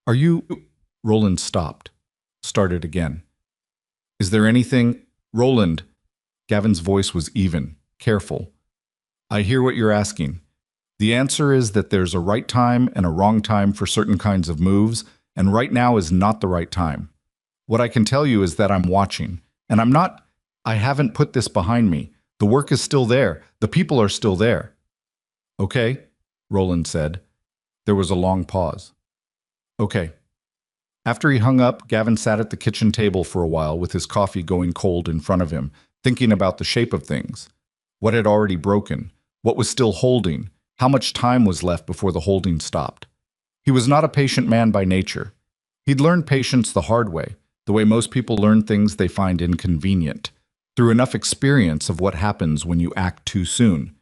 Are you... Roland stopped. Started again. Is there anything... Roland. Gavin's voice was even, careful. I hear what you're asking. The answer is that there's a right time and a wrong time for certain kinds of moves, and right now is not the right time. What I can tell you is that I'm watching, and I haven't put this behind me. The work is still there. The people are still there. Okay, Roland said. There was a long pause. Okay. After he hung up, Gavin sat at the kitchen table for a while with his coffee going cold in front of him, thinking about the shape of things. What had already broken? What was still holding? How much time was left before the holding stopped? He was not a patient man by nature. He'd learned patience the hard way, the way most people learn things they find inconvenient, through enough experience of what happens when you act too soon.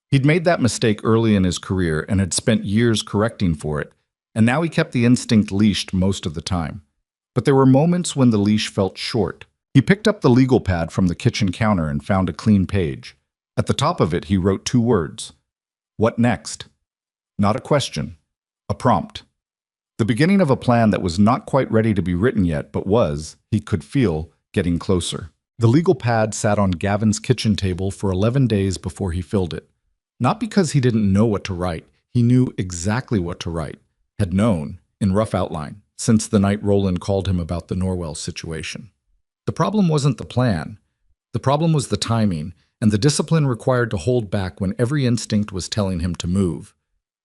He'd made that mistake early in his career and had spent years correcting for it, and now he kept the instinct leashed most of the time. But there were moments when the leash felt short. He picked up the legal pad from the kitchen counter and found a clean page. At the top of it, he wrote 2 words. What next? Not a question, a prompt. The beginning of a plan that was not quite ready to be written yet, but was, he could feel, getting closer. The legal pad sat on Gavin's kitchen table for 11 days before he filled it. Not because he didn't know what to write. He knew exactly what to write. Had known, in rough outline, since the night Roland called him about the Norwell situation. The problem wasn't the plan. The problem was the timing, and the discipline required to hold back when every instinct was telling him to move.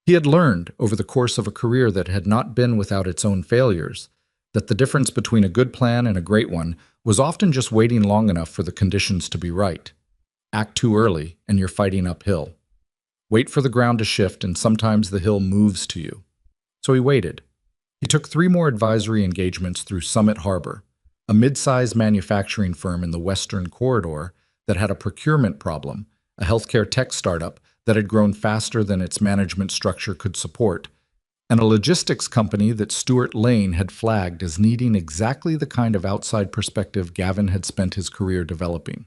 He had learned, over the course of a career that had not been without its own failures, that the difference between a good plan and a great one was often just waiting long enough for the conditions to be right. Act too early, and you're fighting uphill. Wait for the ground to shift, and sometimes the hill moves to you. So he waited. He took 3 more advisory engagements through Summit Harbor, a mid-sized manufacturing firm in the Western Corridor that had a procurement problem, a healthcare tech startup that had grown faster than its management structure could support, and a logistics company that Stuart Lane had flagged as needing exactly the kind of outside perspective Gavin had spent his career developing.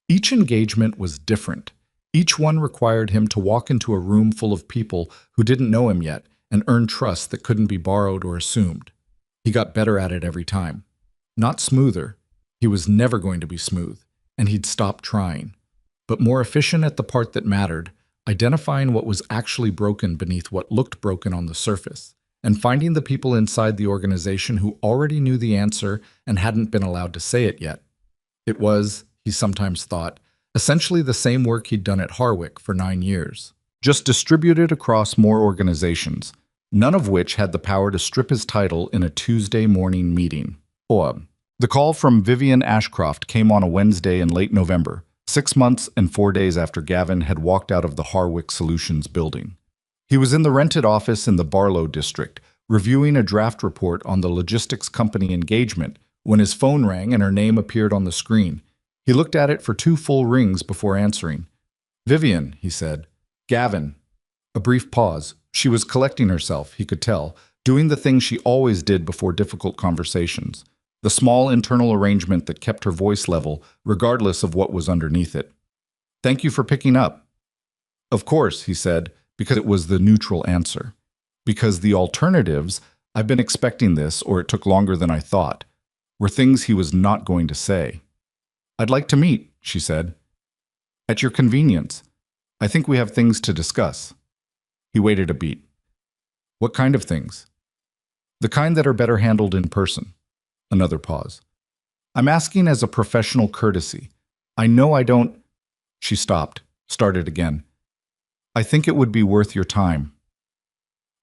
Each engagement was different. Each one required him to walk into a room full of people who didn't know him yet and earn trust that couldn't be borrowed or assumed. He got better at it every time. Not smoother. He was never going to be smooth, and he'd stop trying. But more efficient at the part that mattered, identifying what was actually broken beneath what looked broken on the surface, and finding the people inside the organization who already knew the answer and hadn't been allowed to say it yet. It was, he sometimes thought, essentially the same work he'd done at Harwick for 9 years, just distributed across more organizations, none of which had the power to strip his title in a Tuesday morning meeting. The call from Vivian Ashcroft came on a Wednesday in late November, 6 months and 4 days after Gavin had walked out of the Harwick Solutions building. He was in the rented office in the Barlow district, reviewing a draft report on the logistics company engagement, when his phone rang and her name appeared on the screen. He looked at it for 2 full rings before answering. "Vivian," he said. "Gavin." A brief pause. She was collecting herself, he could tell, doing the thing she always did before difficult conversations. The small internal arrangement that kept her voice level, regardless of what was underneath it. "Thank you for picking up." "Of course," he said, because it was the neutral answer. Because the alternatives, "I've been expecting this," or "it took longer than I thought," were things he was not going to say. "I'd like to meet," she said. "At your convenience. I think we have things to discuss." He waited a beat. "What kind of things?" "The kind that are better handled in person." Another pause. "I'm asking as a professional courtesy. I know I don't—" She stopped, started again. "I think it would be worth your time."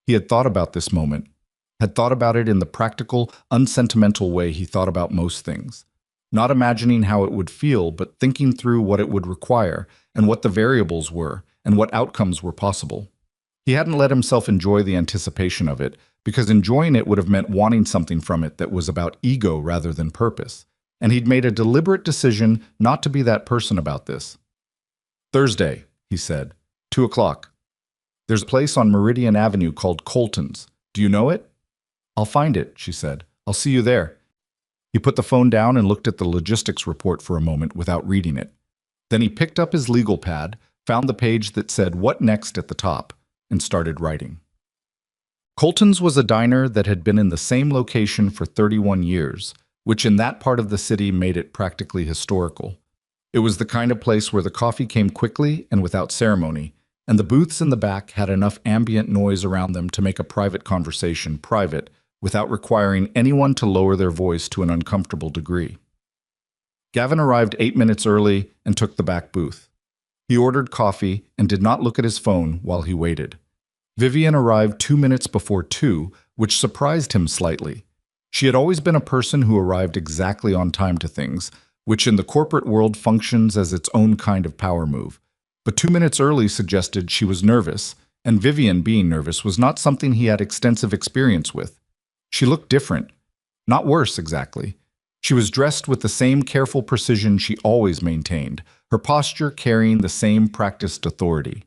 He had thought about this moment, had thought about it in the practical, unsentimental way he thought about most things. Not imagining how it would feel, but thinking through what it would require, and what the variables were, and what outcomes were possible. He hadn't let himself enjoy the anticipation of it, because enjoying it would have meant wanting something from it that was about ego rather than purpose. And he'd made a deliberate decision not to be that person about this. "Thursday," he said, 2 o'clock. "There's a place on Meridian Avenue called Colton's. Do you know it?" "I'll find it," she said. "I'll see you there." He put the phone down and looked at the logistics report for a moment without reading it. Then he picked up his legal pad, found the page that said "What Next" at the top, and started writing. Colton's was a diner that had been in the same location for 31 years, which in that part of the city made it practically historical. It was the kind of place where the coffee came quickly and without ceremony, and the booths in the back had enough ambient noise around them to make a private conversation private, without requiring anyone to lower their voice to an uncomfortable degree. Gavin arrived 8 minutes early and took the back booth. He ordered coffee and did not look at his phone while he waited. Vivian arrived 2 minutes before 2, which surprised him slightly. She had always been a person who arrived exactly on time to things, which in the corporate world functions as its own kind of power move. But 2 minutes early suggested she was nervous, and Vivian being nervous was not something he had extensive experience with. She looked different. Not worse, exactly. She was dressed with the same careful precision she always maintained, her posture carrying the same practiced authority.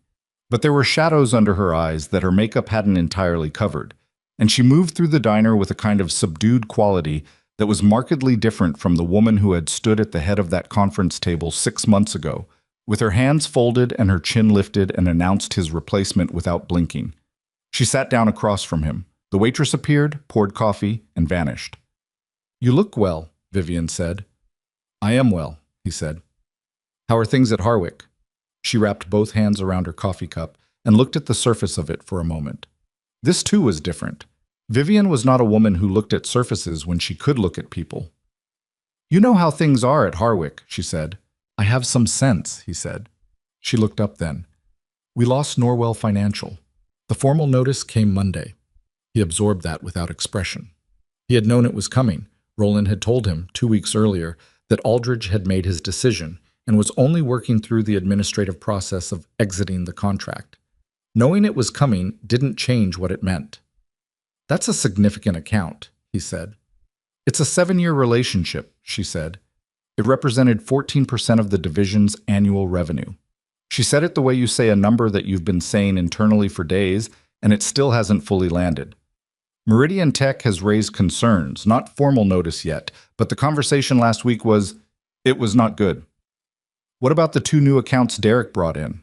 But there were shadows under her eyes that her makeup hadn't entirely covered, and she moved through the diner with a kind of subdued quality that was markedly different from the woman who had stood at the head of that conference table 6 months ago, with her hands folded and her chin lifted, and announced his replacement without blinking. She sat down across from him. The waitress appeared, poured coffee, and vanished. "You look well," Vivian said. "I am well," he said. "How are things at Harwick?" She wrapped both hands around her coffee cup and looked at the surface of it for a moment. This too was different. Vivian was not a woman who looked at surfaces when she could look at people. "You know how things are at Harwick," she said. "I have some sense," he said. She looked up then. "We lost Norwell Financial. The The formal notice came Monday. He absorbed that without expression. He had known it was coming. Roland had told him 2 weeks earlier that Aldridge had made his decision and was only working through the administrative process of exiting the contract. Knowing it was coming didn't change what it meant. "That's a significant account," he said. "It's a 7-year relationship," she said. It represented 14% of the division's annual revenue. She said it the way you say a number that you've been saying internally for days, and it still hasn't fully landed. Meridian Tech has raised concerns, not formal notice yet, but the conversation last week it was not good. "What about the 2 new accounts Derek brought in?"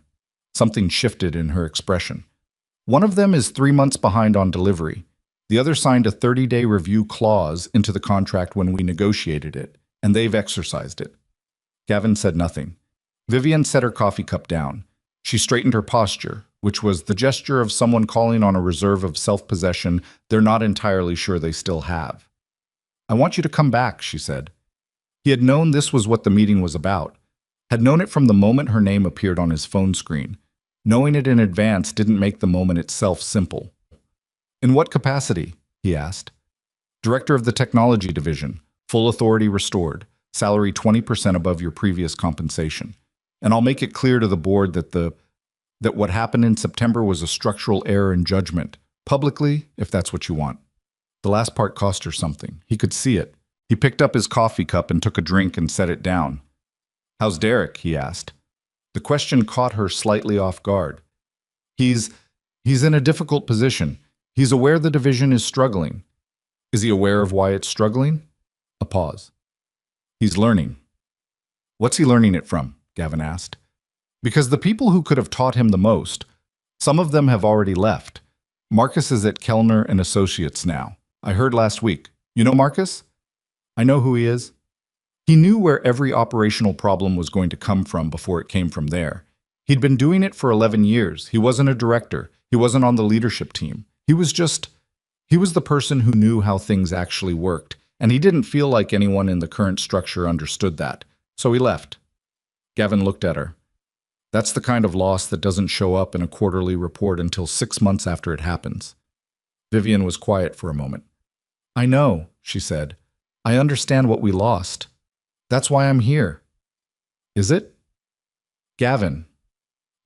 Something shifted in her expression. "One of them is 3 months behind on delivery. The other signed a 30-day review clause into the contract when we negotiated it, and they've exercised it." Gavin said nothing. Vivian set her coffee cup down. She straightened her posture, which was the gesture of someone calling on a reserve of self-possession they're not entirely sure they still have. "I want you to come back," she said. He had known this was what the meeting was about, had known it from the moment her name appeared on his phone screen. Knowing it in advance didn't make the moment itself simple. "In what capacity?" he asked. "Director of the Technology Division, full authority restored, salary 20% above your previous compensation. And I'll make it clear to the board that what happened in September was a structural error in judgment, publicly, if that's what you want." The last part cost her something. He could see it. He picked up his coffee cup and took a drink and set it down. "How's Derek?" he asked. The question caught her slightly off guard. He's in a difficult position. He's aware the division is struggling." "Is he aware of why it's struggling?" A pause. "He's learning." "What's he learning it from?" Gavin asked. "Because the people who could have taught him the most, some of them have already left. Marcus is at Kellner and Associates now. I heard last week. You know Marcus?" "I know who he is." He knew where every operational problem was going to come from before it came from there. He'd been doing it for 11 years. He wasn't a director. He wasn't on the leadership team. He was the person who knew how things actually worked, and he didn't feel like anyone in the current structure understood that. So he left. Gavin looked at her. "That's the kind of loss that doesn't show up in a quarterly report until 6 months after it happens." Vivian was quiet for a moment. "I know," she said. "I understand what we lost. That's why I'm here." "Is it?" "Gavin."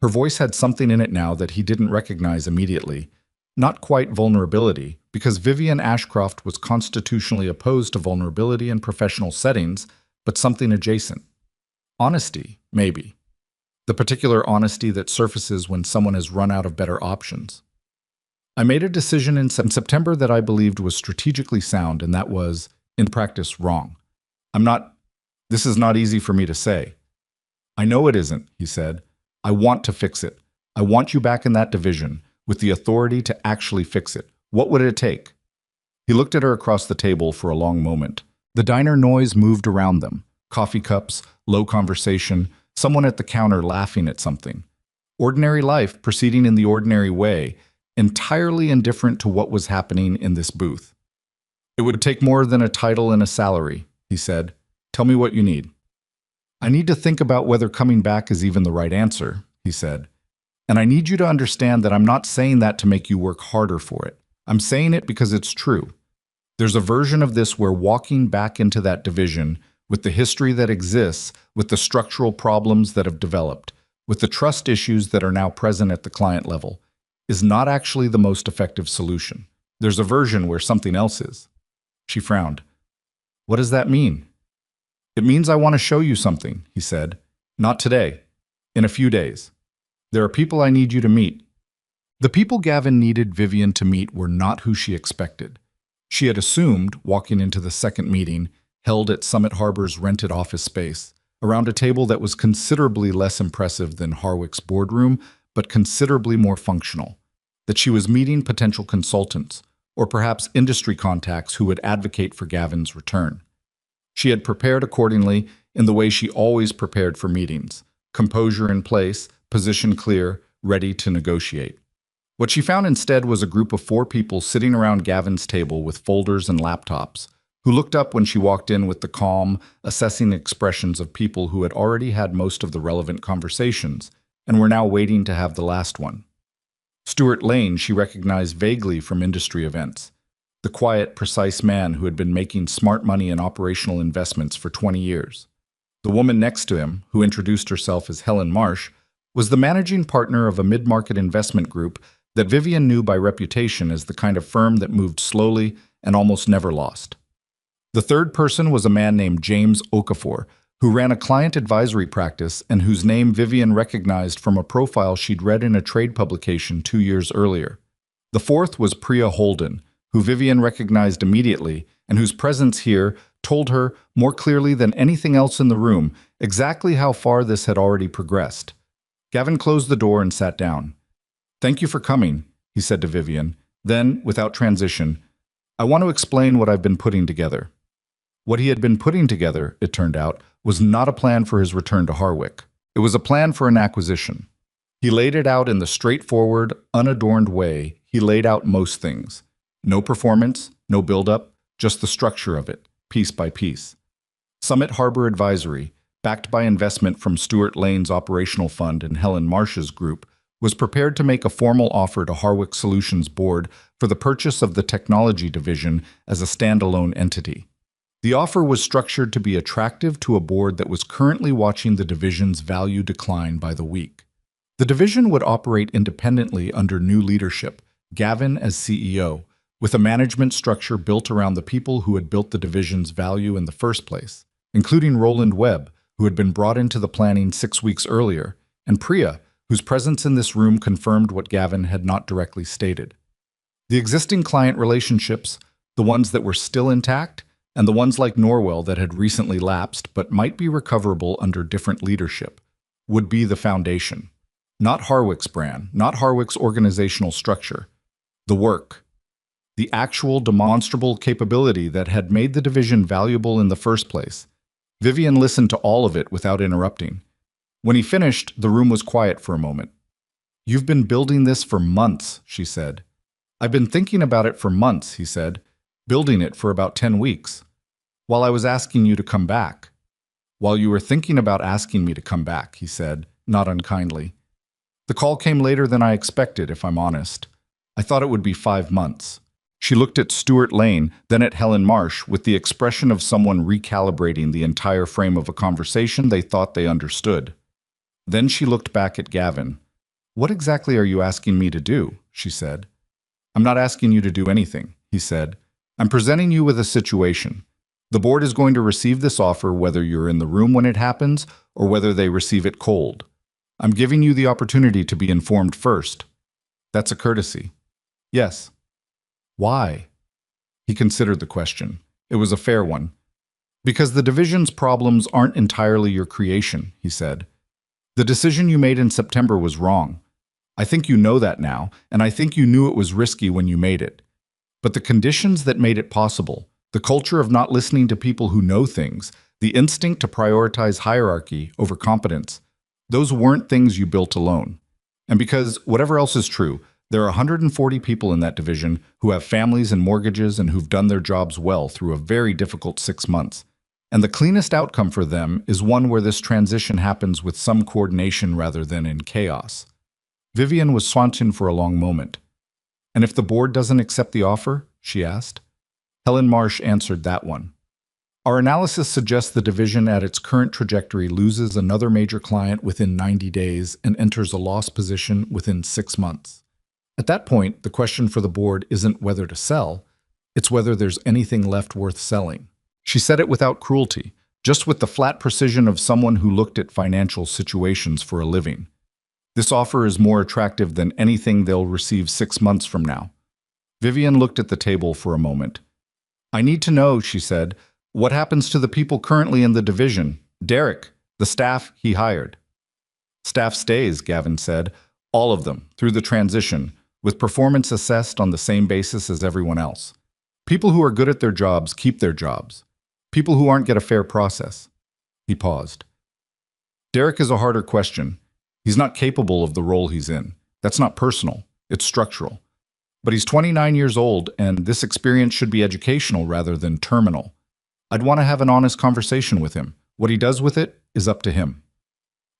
Her voice had something in it now that he didn't recognize immediately. Not quite vulnerability, because Vivian Ashcroft was constitutionally opposed to vulnerability in professional settings, but something adjacent. Honesty, maybe. The particular honesty that surfaces when someone has run out of better options. "I made a decision in September that I believed was strategically sound, and that was, in practice, wrong. This is not easy for me to say." "I know it isn't," he said. "I want to fix it. I want you back in that division, with the authority to actually fix it. What would it take?" He looked at her across the table for a long moment. The diner noise moved around them. Coffee cups, low conversation, someone at the counter laughing at something. Ordinary life proceeding in the ordinary way, entirely indifferent to what was happening in this booth. "It would take more than a title and a salary," he said. "Tell me what you need." "I need to think about whether coming back is even the right answer," he said. "And I need you to understand that I'm not saying that to make you work harder for it. I'm saying it because it's true. There's a version of this where walking back into that division, with the history that exists, with the structural problems that have developed, with the trust issues that are now present at the client level, is not actually the most effective solution. There's a version where something else is." She frowned. "What does that mean?" "It means I want to show you something," he said. "Not today. In a few days. There are people I need you to meet." The people Gavin needed Vivian to meet were not who she expected. She had assumed, walking into the second meeting, held at Summit Harbor's rented office space, around a table that was considerably less impressive than Harwick's boardroom, but considerably more functional, that she was meeting potential consultants, or perhaps industry contacts who would advocate for Gavin's return. She had prepared accordingly in the way she always prepared for meetings, composure in place, position clear, ready to negotiate. What she found instead was a group of 4 people sitting around Gavin's table with folders and laptops, who looked up when she walked in with the calm, assessing expressions of people who had already had most of the relevant conversations and were now waiting to have the last one. Stuart Lane she recognized vaguely from industry events. The quiet, precise man who had been making smart money in operational investments for 20 years. The woman next to him, who introduced herself as Helen Marsh, was the managing partner of a mid-market investment group that Vivian knew by reputation as the kind of firm that moved slowly and almost never lost. The third person was a man named James Okafor, who ran a client advisory practice and whose name Vivian recognized from a profile she'd read in a trade publication 2 years earlier. The fourth was Priya Holden, who Vivian recognized immediately and whose presence here told her, more clearly than anything else in the room, exactly how far this had already progressed. Gavin closed the door and sat down. "Thank you for coming," he said to Vivian. Then, without transition, "I want to explain what I've been putting together." What he had been putting together, it turned out, was not a plan for his return to Harwick. It was a plan for an acquisition. He laid it out in the straightforward, unadorned way he laid out most things. No performance, no build-up, just the structure of it, piece by piece. Summit Harbor Advisory, backed by investment from Stuart Lane's operational fund and Helen Marsh's group, was prepared to make a formal offer to Harwick Solutions Board for the purchase of the technology division as a standalone entity. The offer was structured to be attractive to a board that was currently watching the division's value decline by the week. The division would operate independently under new leadership, Gavin as CEO, with a management structure built around the people who had built the division's value in the first place, including Roland Webb, who had been brought into the planning 6 weeks earlier, and Priya, whose presence in this room confirmed what Gavin had not directly stated. The existing client relationships, the ones that were still intact, and the ones like Norwell that had recently lapsed but might be recoverable under different leadership, would be the foundation. Not Harwick's brand, not Harwick's organizational structure. The work. The actual demonstrable capability that had made the division valuable in the first place. Vivian listened to all of it without interrupting. When he finished, the room was quiet for a moment. "You've been building this for months," she said. "I've been thinking about it for months," he said. "Building it for about 10 weeks. While I was asking you to come back." "While you were thinking about asking me to come back," he said, not unkindly. "The call came later than I expected, if I'm honest. I thought it would be 5 months." She looked at Stuart Lane, then at Helen Marsh, with the expression of someone recalibrating the entire frame of a conversation they thought they understood. Then she looked back at Gavin. "What exactly are you asking me to do?" she said. "I'm not asking you to do anything," he said. "I'm presenting you with a situation. The board is going to receive this offer whether you're in the room when it happens or whether they receive it cold. I'm giving you the opportunity to be informed first. That's a courtesy." "Yes." "Why?" He considered the question. It was a fair one. "Because the division's problems aren't entirely your creation," he said. "The decision you made in September was wrong. I think you know that now, and I think you knew it was risky when you made it. But the conditions that made it possible, the culture of not listening to people who know things, the instinct to prioritize hierarchy over competence, those weren't things you built alone. And because, whatever else is true, there are 140 people in that division who have families and mortgages and who've done their jobs well through a very difficult 6 months. And the cleanest outcome for them is one where this transition happens with some coordination rather than in chaos." Vivian was silent for a long moment. "And if the board doesn't accept the offer?" she asked. Helen Marsh answered that one. "Our analysis suggests the division at its current trajectory loses another major client within 90 days and enters a loss position within 6 months. At that point, the question for the board isn't whether to sell, it's whether there's anything left worth selling." She said it without cruelty, just with the flat precision of someone who looked at financial situations for a living. "This offer is more attractive than anything they'll receive 6 months from now." Vivian looked at the table for a moment. "I need to know," she said, "what happens to the people currently in the division? Derek, the staff he hired." "Staff stays," Gavin said. "All of them, through the transition, with performance assessed on the same basis as everyone else. People who are good at their jobs keep their jobs. People who aren't get a fair process." He paused. "Derek is a harder question. He's not capable of the role he's in. That's not personal. It's structural. But he's 29 years old, and this experience should be educational rather than terminal. I'd want to have an honest conversation with him. What he does with it is up to him."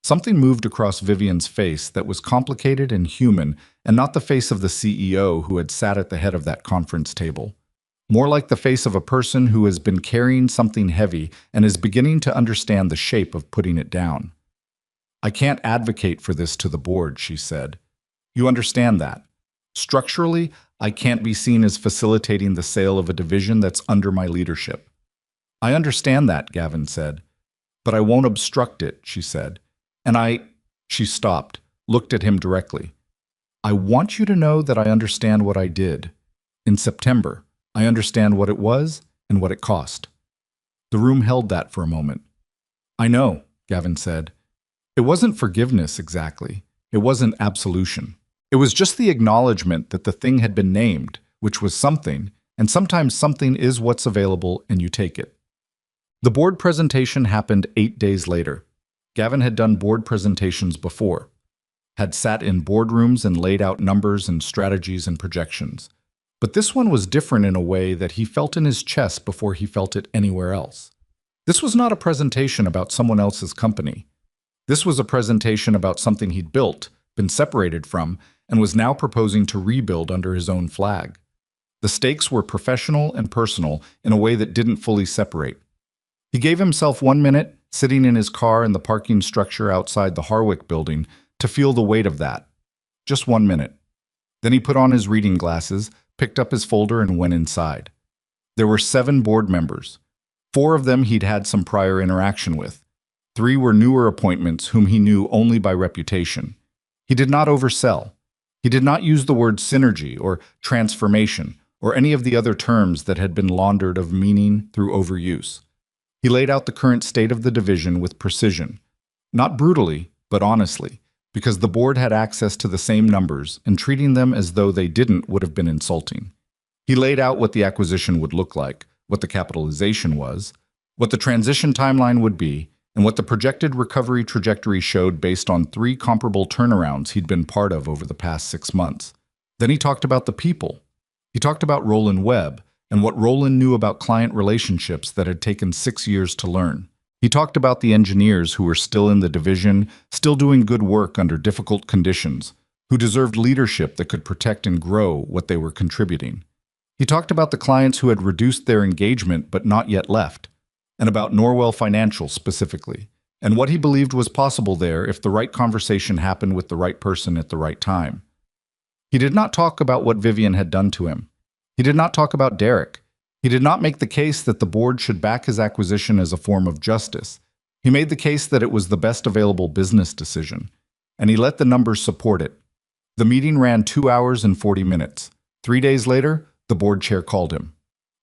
Something moved across Vivian's face that was complicated and human, and not the face of the CEO who had sat at the head of that conference table. More like the face of a person who has been carrying something heavy and is beginning to understand the shape of putting it down. "I can't advocate for this to the board," she said. "You understand that. Structurally, I can't be seen as facilitating the sale of a division that's under my leadership." "I understand that," Gavin said. "But I won't obstruct it," she said. She stopped, looked at him directly. "I want you to know that I understand what I did. In September, I understand what it was and what it cost." The room held that for a moment. "I know," Gavin said. It wasn't forgiveness exactly. It wasn't absolution. It was just the acknowledgement that the thing had been named, which was something, and sometimes something is what's available and you take it. The board presentation happened 8 days later. Gavin had done board presentations before, had sat in boardrooms and laid out numbers and strategies and projections. But this one was different in a way that he felt in his chest before he felt it anywhere else. This was not a presentation about someone else's company. This was a presentation about something he'd built, been separated from, and was now proposing to rebuild under his own flag. The stakes were professional and personal in a way that didn't fully separate. He gave himself 1 minute, sitting in his car in the parking structure outside the Harwick building, to feel the weight of that. Just 1 minute. Then he put on his reading glasses, picked up his folder, and went inside. There were 7 board members. 4 of them he'd had some prior interaction with. 3 were newer appointments whom he knew only by reputation. He did not oversell. He did not use the word synergy or transformation or any of the other terms that had been laundered of meaning through overuse. He laid out the current state of the division with precision. Not brutally, but honestly, because the board had access to the same numbers, and treating them as though they didn't would have been insulting. He laid out what the acquisition would look like, what the capitalization was, what the transition timeline would be, and what the projected recovery trajectory showed based on 3 comparable turnarounds he'd been part of over the past 6 months. Then he talked about the people. He talked about Roland Webb, and what Roland knew about client relationships that had taken 6 years to learn. He talked about the engineers who were still in the division, still doing good work under difficult conditions, who deserved leadership that could protect and grow what they were contributing. He talked about the clients who had reduced their engagement but not yet left, and about Norwell Financial specifically, and what he believed was possible there if the right conversation happened with the right person at the right time. He did not talk about what Vivian had done to him. He did not talk about Derek. He did not make the case that the board should back his acquisition as a form of justice. He made the case that it was the best available business decision, and he let the numbers support it. The meeting ran 2 hours and 40 minutes. 3 days later, the board chair called him.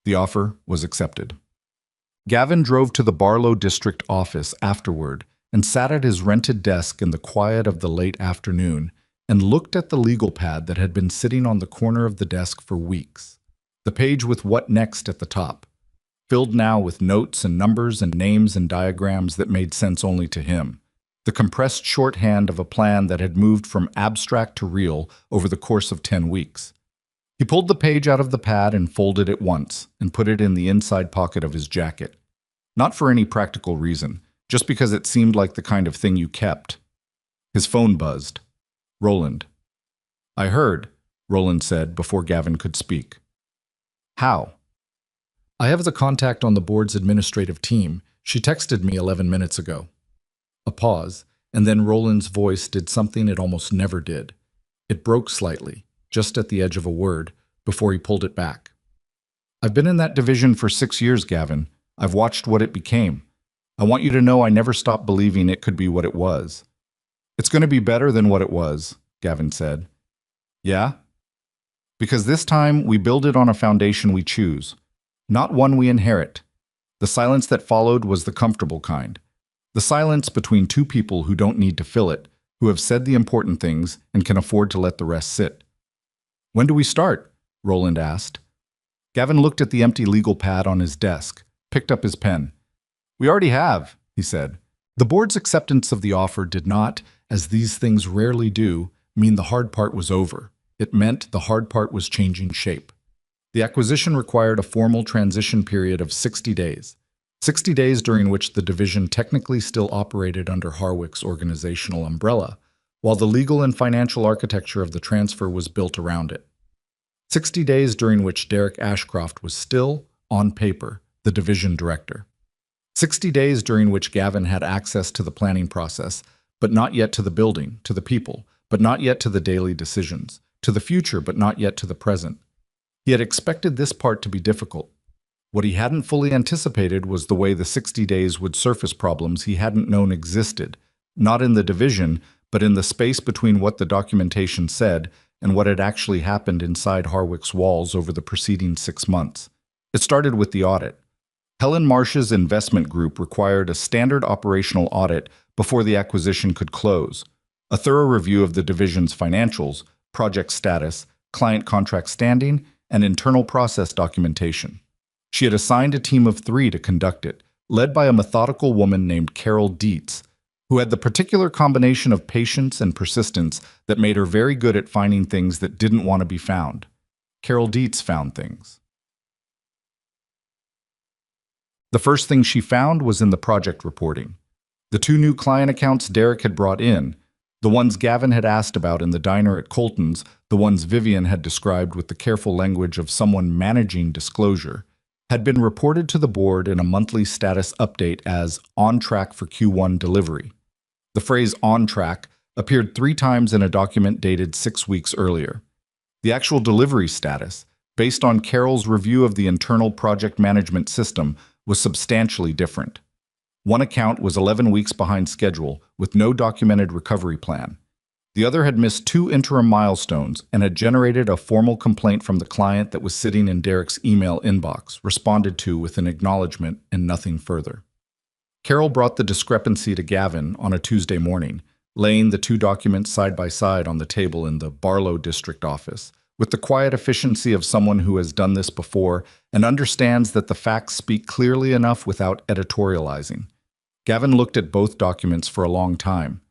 The offer was accepted. Gavin drove to the Barlow District office afterward and sat at his rented desk in the quiet of the late afternoon and looked at the legal pad that had been sitting on the corner of the desk for weeks. The page with "What Next" at the top, filled now with notes and numbers and names and diagrams that made sense only to him. The compressed shorthand of a plan that had moved from abstract to real over the course of 10 weeks. He pulled the page out of the pad and folded it once and put it in the inside pocket of his jacket. Not for any practical reason, just because it seemed like the kind of thing you kept. His phone buzzed. Roland. "I heard," Roland said before Gavin could speak. "How?" "I have the contact on the board's administrative team. She texted me 11 minutes ago." A pause, and then Roland's voice did something it almost never did. It broke slightly, just at the edge of a word, before he pulled it back. "I've been in that division for 6 years, Gavin. I've watched what it became. I want you to know I never stopped believing it could be what it was." "It's going to be better than what it was," Gavin said. "Yeah? Because this time we build it on a foundation we choose, not one we inherit." The silence that followed was the comfortable kind. The silence between 2 people who don't need to fill it, who have said the important things and can afford to let the rest sit. "When do we start?" Roland asked. Gavin looked at the empty legal pad on his desk, picked up his pen. "We already have," he said. The board's acceptance of the offer did not, as these things rarely do, mean the hard part was over. It meant the hard part was changing shape. The acquisition required a formal transition period of 60 days. 60 days during which the division technically still operated under Harwick's organizational umbrella, while the legal and financial architecture of the transfer was built around it. 60 days during which Derek Ashcroft was still, on paper, the division director. 60 days during which Gavin had access to the planning process, but not yet to the building, to the people, but not yet to the daily decisions, to the future, but not yet to the present. He had expected this part to be difficult. What he hadn't fully anticipated was the way the 60 days would surface problems he hadn't known existed, not in the division, but in the space between what the documentation said and what had actually happened inside Harwick's walls over the preceding 6 months. It started with the audit. Helen Marsh's investment group required a standard operational audit before the acquisition could close, a thorough review of the division's financials, project status, client contract standing, and internal process documentation. She had assigned a team of 3 to conduct it, led by a methodical woman named Carol Dietz, who had the particular combination of patience and persistence that made her very good at finding things that didn't want to be found. Carol Dietz found things. The first thing she found was in the project reporting. The 2 new client accounts Derek had brought in, the ones Gavin had asked about in the diner at Colton's, the ones Vivian had described with the careful language of someone managing disclosure, had been reported to the board in a monthly status update as on track for Q1 delivery. The phrase on track appeared 3 times in a document dated 6 weeks earlier. The actual delivery status, based on Carol's review of the internal project management system, was substantially different. One account was 11 weeks behind schedule with no documented recovery plan. The other had missed 2 interim milestones and had generated a formal complaint from the client that was sitting in Derek's email inbox, responded to with an acknowledgement and nothing further. Carol brought the discrepancy to Gavin on a Tuesday morning, laying the 2 documents side by side on the table in the Barlow district office, with the quiet efficiency of someone who has done this before and understands that the facts speak clearly enough without editorializing. Gavin looked at both documents for a long time.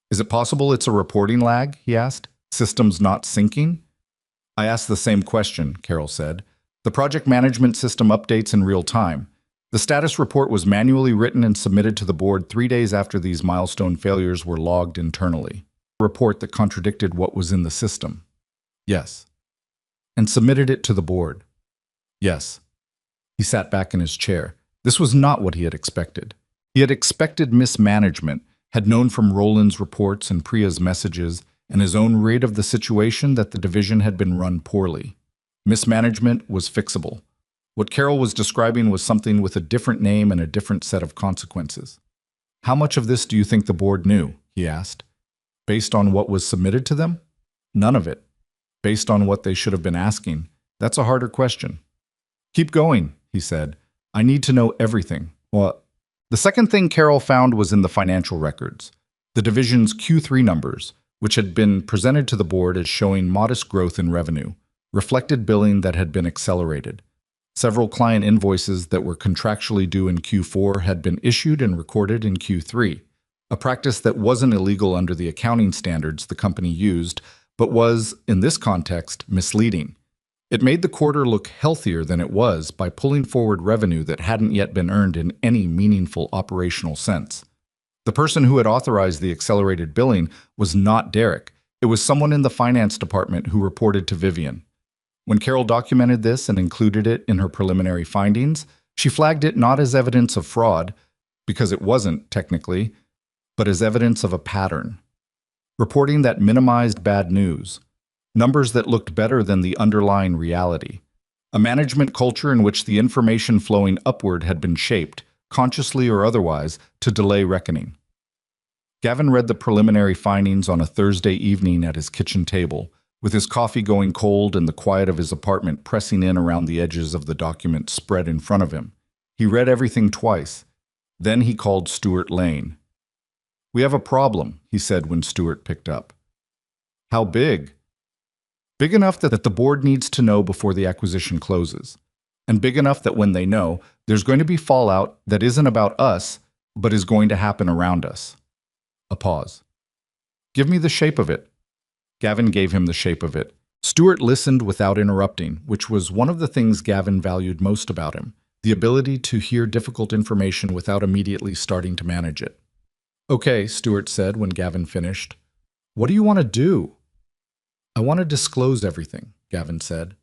"Is it possible it's a reporting lag?" he asked. "Systems not syncing?" "I asked the same question," Carol said. "The project management system updates in real time. The status report was manually written and submitted to the board 3 days after these milestone failures were logged internally. A report that contradicted what was in the system." "Yes." "And submitted it to the board?" "Yes." He sat back in his chair. This was not what he had expected. He had expected mismanagement, had known from Roland's reports and Priya's messages and his own read of the situation that the division had been run poorly. Mismanagement was fixable. What Carol was describing was something with a different name and a different set of consequences. "How much of this do you think the board knew?" he asked. "Based on what was submitted to them?" "None of it." "Based on what they should have been asking?" "That's a harder question." "Keep going," he said. "I need to know everything." "Well," the second thing Carol found was in the financial records. The division's Q3 numbers, which had been presented to the board as showing modest growth in revenue, reflected billing that had been accelerated. Several client invoices that were contractually due in Q4 had been issued and recorded in Q3, a practice that wasn't illegal under the accounting standards the company used, but was, in this context, misleading. It made the quarter look healthier than it was by pulling forward revenue that hadn't yet been earned in any meaningful operational sense. The person who had authorized the accelerated billing was not Derek. It was someone in the finance department who reported to Vivian. When Carol documented this and included it in her preliminary findings, she flagged it not as evidence of fraud, because it wasn't, technically, but as evidence of a pattern. Reporting that minimized bad news. Numbers that looked better than the underlying reality. A management culture in which the information flowing upward had been shaped, consciously or otherwise, to delay reckoning. Gavin read the preliminary findings on a Thursday evening at his kitchen table, with his coffee going cold and the quiet of his apartment pressing in around the edges of the document spread in front of him. He read everything twice. Then he called Stuart Lane. "We have a problem," he said when Stuart picked up. "How big?" "Big enough that the board needs to know before the acquisition closes. And big enough that when they know, there's going to be fallout that isn't about us, but is going to happen around us." A pause. "Give me the shape of it." Gavin gave him the shape of it. Stuart listened without interrupting, which was one of the things Gavin valued most about him. the ability to hear difficult information without immediately starting to manage it. "Okay," Stewart said when Gavin finished. "What do you want to do?" "I want to disclose everything," Gavin said.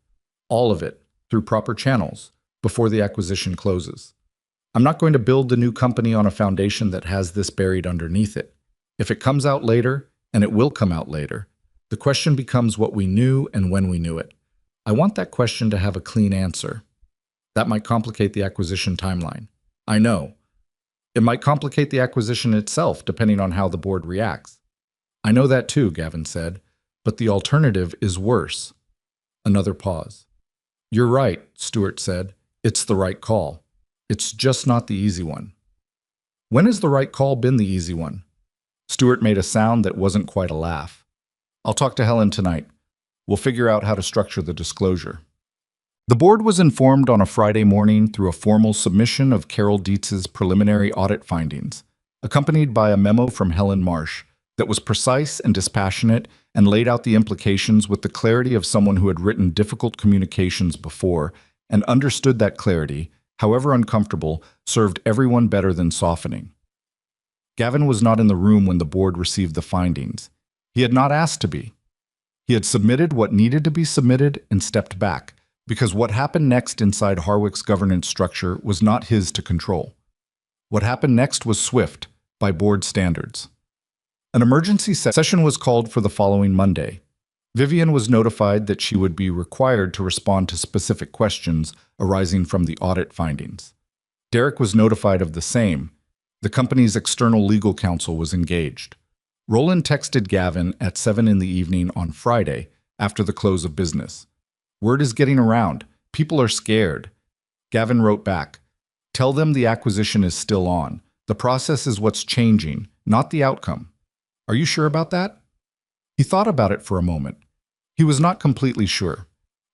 "All of it, through proper channels, before the acquisition closes. I'm not going to build the new company on a foundation that has this buried underneath it. If it comes out later, and it will come out later, the question becomes what we knew and when we knew it. I want that question to have a clean answer. That might complicate the acquisition timeline. I know. It might complicate the acquisition itself, depending on how the board reacts. I know that too," Gavin said, "but the alternative is worse." Another pause. "You're right," Stewart said. "It's the right call. It's just not the easy one." "When has the right call been the easy one?" Stewart made a sound that wasn't quite a laugh. "I'll talk to Helen tonight. We'll figure out how to structure the disclosure." The board was informed on a Friday morning through a formal submission of Carol Dietz's preliminary audit findings, accompanied by a memo from Helen Marsh that was precise and dispassionate and laid out the implications with the clarity of someone who had written difficult communications before and understood that clarity, however uncomfortable, served everyone better than softening. Gavin was not in the room when the board received the findings. He had not asked to be. He had submitted what needed to be submitted and stepped back, because what happened next inside Harwick's governance structure was not his to control. What happened next was swift, by board standards. An emergency session was called for the following Monday. Vivian was notified that she would be required to respond to specific questions arising from the audit findings. Derek was notified of the same. The company's external legal counsel was engaged. Roland texted Gavin at 7 in the evening on Friday, after the close of business. "Word is getting around. People are scared." Gavin wrote back, "Tell them the acquisition is still on. The process is what's changing, not the outcome. Are you sure about that?" He thought about it for a moment. He was not completely sure.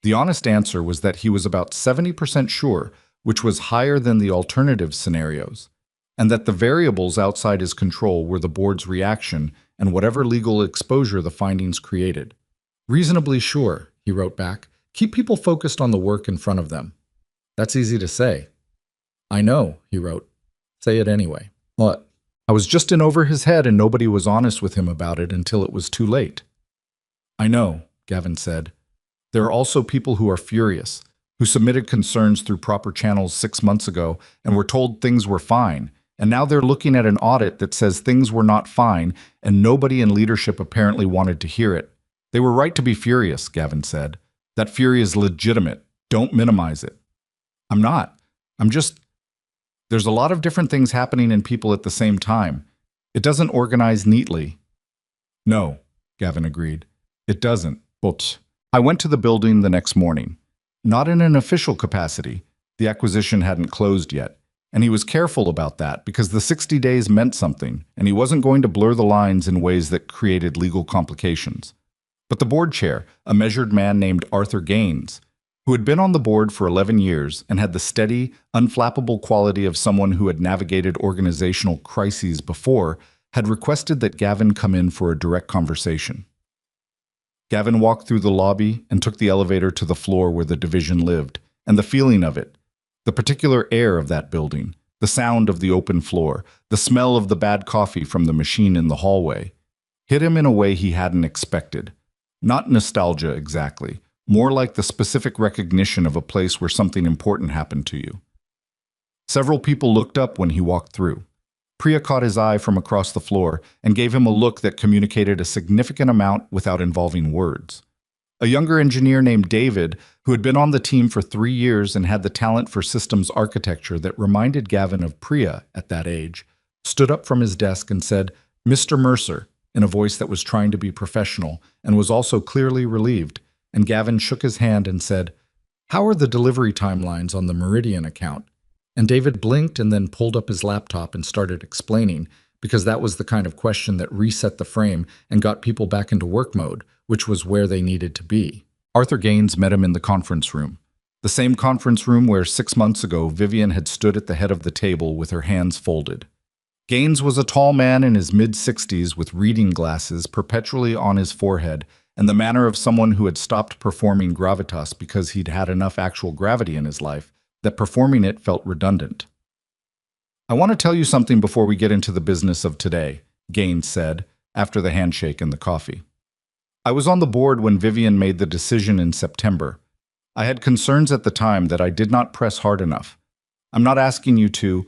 The honest answer was that he was about 70% sure, which was higher than the alternative scenarios, and that the variables outside his control were the board's reaction and whatever legal exposure the findings created. "Reasonably sure," he wrote back. "Keep people focused on the work in front of them." "That's easy to say." "I know," he wrote. "Say it anyway." "What?" "I was just in over his head and nobody was honest with him about it until it was too late." "I know," Gavin said. "There are also people who are furious, who submitted concerns through proper channels 6 months ago and were told things were fine, and now they're looking at an audit that says things were not fine, and nobody in leadership apparently wanted to hear it. They were right to be furious," Gavin said. "That fury is legitimate. Don't minimize it." "I'm not. There's a lot of different things happening in people at the same time. It doesn't organize neatly." "No," Gavin agreed. "It doesn't. But I went to the building the next morning. Not in an official capacity. The acquisition hadn't closed yet. And he was careful about that because the 60 days meant something, and he wasn't going to blur the lines in ways that created legal complications. But the board chair, a measured man named Arthur Gaines, who had been on the board for 11 years and had the steady, unflappable quality of someone who had navigated organizational crises before, had requested that Gavin come in for a direct conversation. Gavin walked through the lobby and took the elevator to the floor where the division lived, and the feeling of it, the particular air of that building, the sound of the open floor, the smell of the bad coffee from the machine in the hallway, hit him in a way he hadn't expected. Not nostalgia exactly, more like the specific recognition of a place where something important happened to you. Several people looked up when he walked through. Priya caught his eye from across the floor and gave him a look that communicated a significant amount without involving words. A younger engineer named David, who had been on the team for 3 years and had the talent for systems architecture that reminded Gavin of Priya at that age, stood up from his desk and said, "Mr. Mercer," in a voice that was trying to be professional and was also clearly relieved, and Gavin shook his hand and said, "How are the delivery timelines on the Meridian account?" And David blinked and then pulled up his laptop and started explaining, because that was the kind of question that reset the frame and got people back into work mode, which was where they needed to be. Arthur Gaines met him in the conference room. The same conference room where 6 months ago Vivian had stood at the head of the table with her hands folded. Gaines was a tall man in his mid-60s with reading glasses perpetually on his forehead and the manner of someone who had stopped performing gravitas because he'd had enough actual gravity in his life, that performing it felt redundant. I want to tell you something before we get into the business of today, Gaines said, after the handshake and the coffee. I was on the board when Vivian made the decision in September. I had concerns at the time that I did not press hard enough. I'm not asking you to.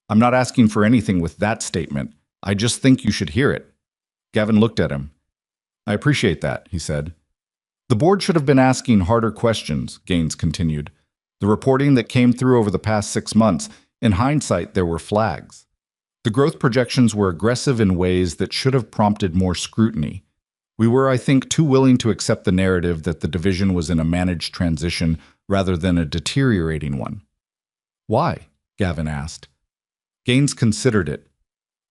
I'm not asking for anything with that statement. I just think you should hear it. Gavin looked at him. I appreciate that, he said. The board should have been asking harder questions, Gaines continued. The reporting that came through over the past 6 months, in hindsight, there were flags. The growth projections were aggressive in ways that should have prompted more scrutiny. We were, I think, too willing to accept the narrative that the division was in a managed transition rather than a deteriorating one. Why? Gavin asked. Gaines considered it.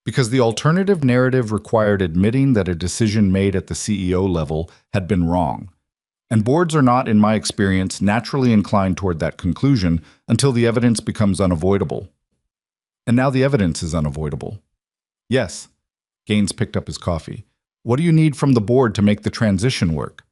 Because the alternative narrative required admitting that a decision made at the CEO level had been wrong. And boards are not, in my experience, naturally inclined toward that conclusion until the evidence becomes unavoidable. And now the evidence is unavoidable. Yes. Gaines picked up his coffee. What do you need from the board to make the transition work?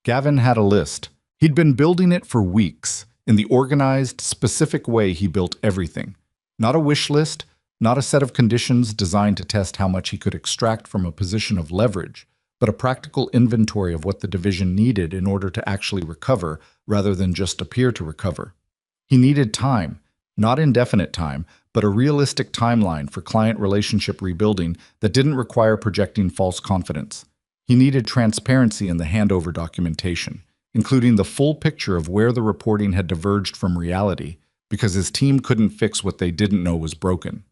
Gavin had a list. He'd been building it for weeks, in the organized, specific way he built everything. Not a wish list, not a set of conditions designed to test how much he could extract from a position of leverage, but a practical inventory of what the division needed in order to actually recover rather than just appear to recover. He needed time, not indefinite time, but a realistic timeline for client relationship rebuilding that didn't require projecting false confidence. He needed transparency in the handover documentation, including the full picture of where the reporting had diverged from reality, because his team couldn't fix what they didn't know was broken.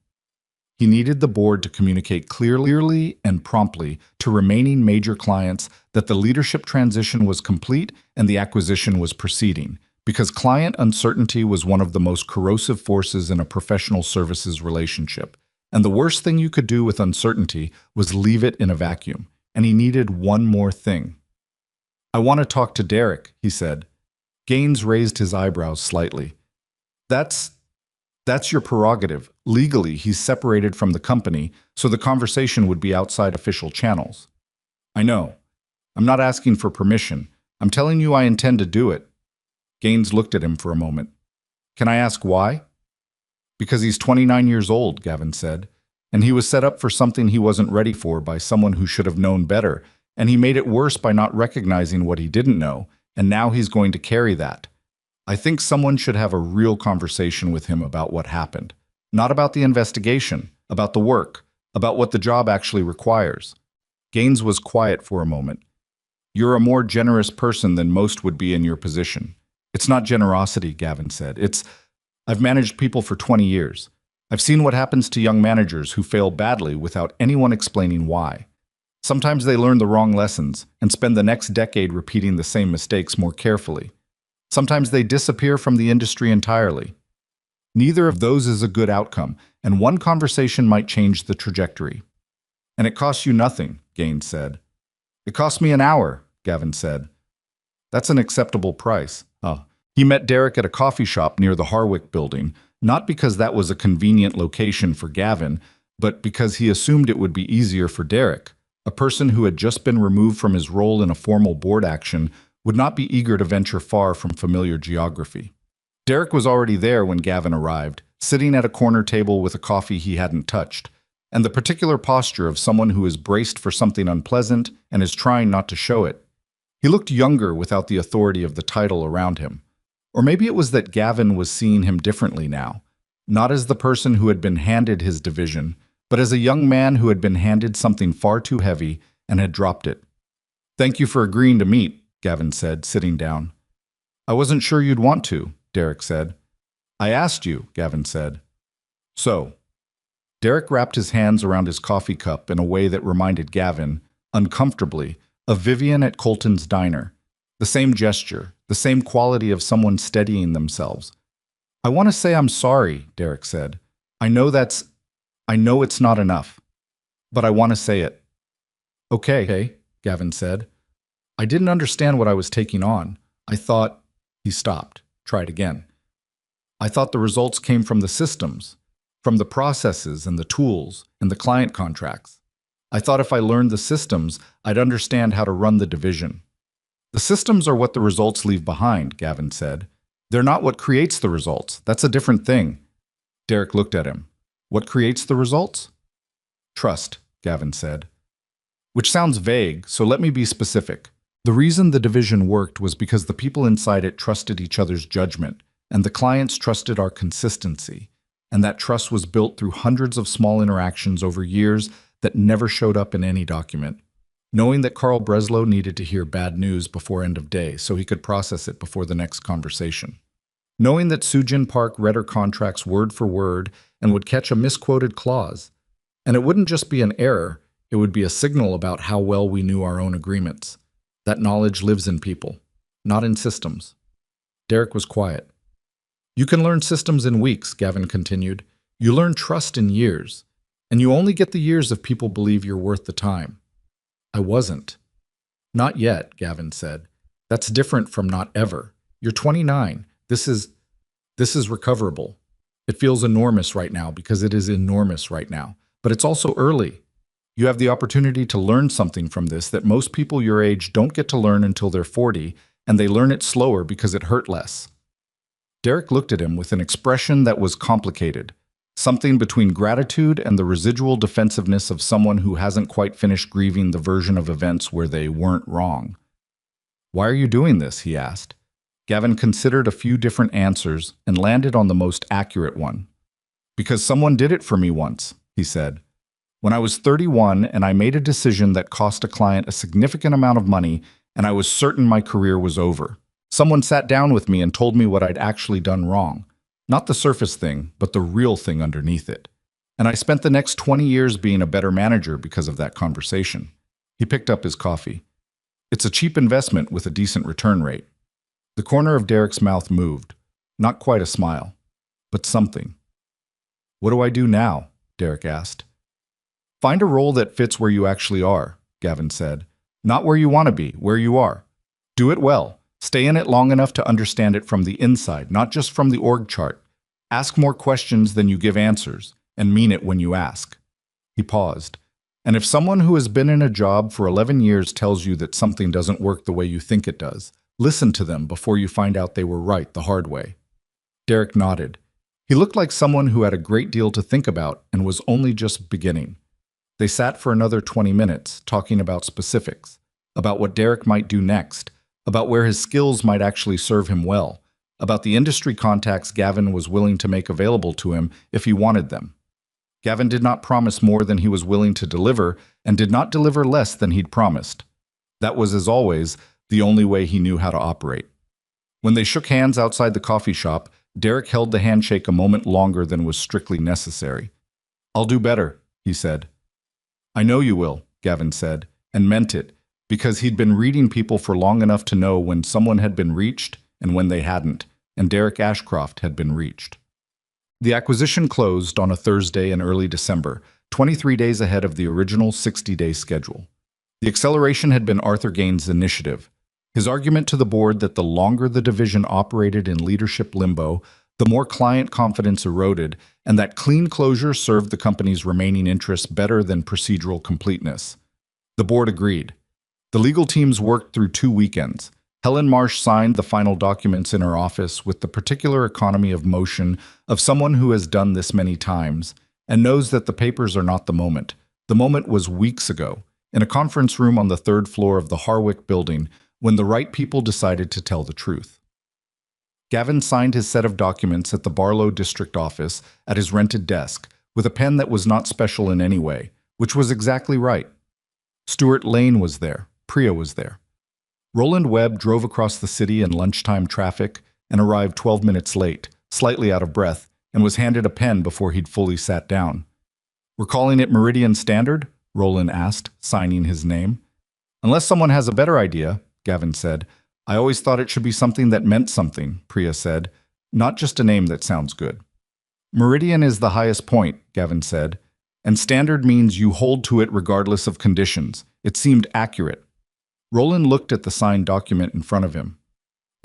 He needed the board to communicate clearly and promptly to remaining major clients that the leadership transition was complete and the acquisition was proceeding, because client uncertainty was one of the most corrosive forces in a professional services relationship. And the worst thing you could do with uncertainty was leave it in a vacuum. And he needed one more thing. I want to talk to Derek, he said. Gaines raised his eyebrows slightly. That's your prerogative. Legally, he's separated from the company, so the conversation would be outside official channels. I know. I'm not asking for permission. I'm telling you I intend to do it. Gaines looked at him for a moment. Can I ask why? Because he's 29 years old, Gavin said, and he was set up for something he wasn't ready for by someone who should have known better, and he made it worse by not recognizing what he didn't know, and now he's going to carry that. I think someone should have a real conversation with him about what happened. Not about the investigation, about the work, about what the job actually requires. Gaines was quiet for a moment. You're a more generous person than most would be in your position. It's not generosity, Gavin said. I've managed people for 20 years. I've seen what happens to young managers who fail badly without anyone explaining why. Sometimes they learn the wrong lessons and spend the next decade repeating the same mistakes more carefully. Sometimes they disappear from the industry entirely. Neither of those is a good outcome, and one conversation might change the trajectory. And it costs you nothing, Gaines said. It cost me an hour, Gavin said. That's an acceptable price. He met Derek at a coffee shop near the Harwick building, not because that was a convenient location for Gavin, but because he assumed it would be easier for Derek. A person who had just been removed from his role in a formal board action would not be eager to venture far from familiar geography. Derek was already there when Gavin arrived, sitting at a corner table with a coffee he hadn't touched, and the particular posture of someone who is braced for something unpleasant and is trying not to show it. He looked younger without the authority of the title around him. Or maybe it was that Gavin was seeing him differently now, not as the person who had been handed his division, but as a young man who had been handed something far too heavy and had dropped it. Thank you for agreeing to meet, Gavin said, sitting down. I wasn't sure you'd want to, Derek said. I asked you, Gavin said. So. Derek wrapped his hands around his coffee cup in a way that reminded Gavin, uncomfortably, of Vivian at Colton's diner. The same gesture, the same quality of someone steadying themselves. I want to say I'm sorry, Derek said. I know it's not enough, but I want to say it. Okay, Gavin said. I didn't understand what I was taking on. I thought, he stopped, tried again. I thought the results came from the systems, from the processes and the tools and the client contracts. I thought if I learned the systems, I'd understand how to run the division. The systems are what the results leave behind, Gavin said. They're not what creates the results. That's a different thing. Derek looked at him. What creates the results? Trust, Gavin said. Which sounds vague, so let me be specific. The reason the division worked was because the people inside it trusted each other's judgment, and the clients trusted our consistency. And that trust was built through hundreds of small interactions over years that never showed up in any document. Knowing that Carl Breslow needed to hear bad news before end of day so he could process it before the next conversation. Knowing that Sujin Park read her contracts word for word and would catch a misquoted clause. And it wouldn't just be an error, it would be a signal about how well we knew our own agreements. That knowledge lives in people, not in systems. Derek was quiet. You can learn systems in weeks, Gavin continued. You learn trust in years. And you only get the years if people believe you're worth the time. I wasn't. Not yet, Gavin said. That's different from not ever. You're 29. This is recoverable. It feels enormous right now because it is enormous right now. But it's also early. You have the opportunity to learn something from this that most people your age don't get to learn until they're 40, and they learn it slower because it hurt less. Derek looked at him with an expression that was complicated, something between gratitude and the residual defensiveness of someone who hasn't quite finished grieving the version of events where they weren't wrong. Why are you doing this? He asked. Gavin considered a few different answers and landed on the most accurate one. Because someone did it for me once, he said. When I was 31 and I made a decision that cost a client a significant amount of money and I was certain my career was over. Someone sat down with me and told me what I'd actually done wrong. Not the surface thing, but the real thing underneath it. And I spent the next 20 years being a better manager because of that conversation. He picked up his coffee. It's a cheap investment with a decent return rate. The corner of Derek's mouth moved. Not quite a smile, but something. What do I do now? Derek asked. Find a role that fits where you actually are, Gavin said. Not where you want to be, where you are. Do it well. Stay in it long enough to understand it from the inside, not just from the org chart. Ask more questions than you give answers, and mean it when you ask. He paused. And if someone who has been in a job for 11 years tells you that something doesn't work the way you think it does, listen to them before you find out they were right the hard way. Derek nodded. He looked like someone who had a great deal to think about and was only just beginning. They sat for another 20 minutes, talking about specifics, about what Derek might do next, about where his skills might actually serve him well, about the industry contacts Gavin was willing to make available to him if he wanted them. Gavin did not promise more than he was willing to deliver, and did not deliver less than he'd promised. That was, as always, the only way he knew how to operate. When they shook hands outside the coffee shop, Derek held the handshake a moment longer than was strictly necessary. I'll do better, he said. I know you will, Gavin said, and meant it, because he'd been reading people for long enough to know when someone had been reached and when they hadn't, and Derek Ashcroft had been reached. The acquisition closed on a Thursday in early December, 23 days ahead of the original 60-day schedule. The acceleration had been Arthur Gaines' initiative. His argument to the board that the longer the division operated in leadership limbo, the more client confidence eroded, and that clean closure served the company's remaining interests better than procedural completeness. The board agreed. The legal teams worked through 2 weekends. Helen Marsh signed the final documents in her office with the particular economy of motion of someone who has done this many times and knows that the papers are not the moment. The moment was weeks ago, in a conference room on the 3rd floor of the Harwick building, when the right people decided to tell the truth. Gavin signed his set of documents at the Barlow district office at his rented desk with a pen that was not special in any way, which was exactly right. Stuart Lane was there. Priya was there. Roland Webb drove across the city in lunchtime traffic and arrived 12 minutes late, slightly out of breath, and was handed a pen before he'd fully sat down. We're calling it Meridian Standard? Roland asked, signing his name. Unless someone has a better idea, Gavin said. I always thought it should be something that meant something, Priya said, not just a name that sounds good. Meridian is the highest point, Gavin said, and standard means you hold to it regardless of conditions. It seemed accurate. Roland looked at the signed document in front of him.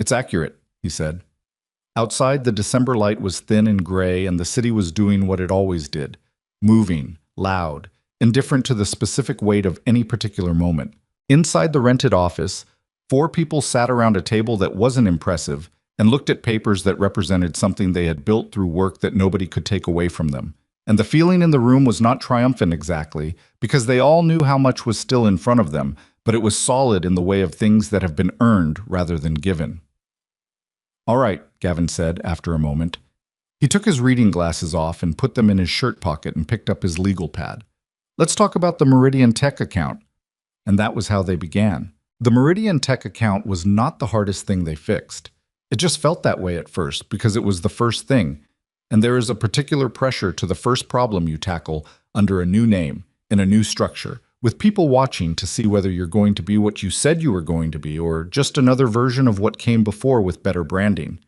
It's accurate, he said. Outside, the December light was thin and gray, and the city was doing what it always did, moving, loud, indifferent to the specific weight of any particular moment. Inside the rented office, 4 people sat around a table that wasn't impressive, and looked at papers that represented something they had built through work that nobody could take away from them. And the feeling in the room was not triumphant exactly, because they all knew how much was still in front of them, but it was solid in the way of things that have been earned rather than given. "All right," Gavin said after a moment. He took his reading glasses off and put them in his shirt pocket and picked up his legal pad. "Let's talk about the Meridian Tech account." And that was how they began. The Meridian Tech account was not the hardest thing they fixed. It just felt that way at first because it was the first thing. And there is a particular pressure to the first problem you tackle under a new name, in a new structure, with people watching to see whether you're going to be what you said you were going to be or just another version of what came before with better branding.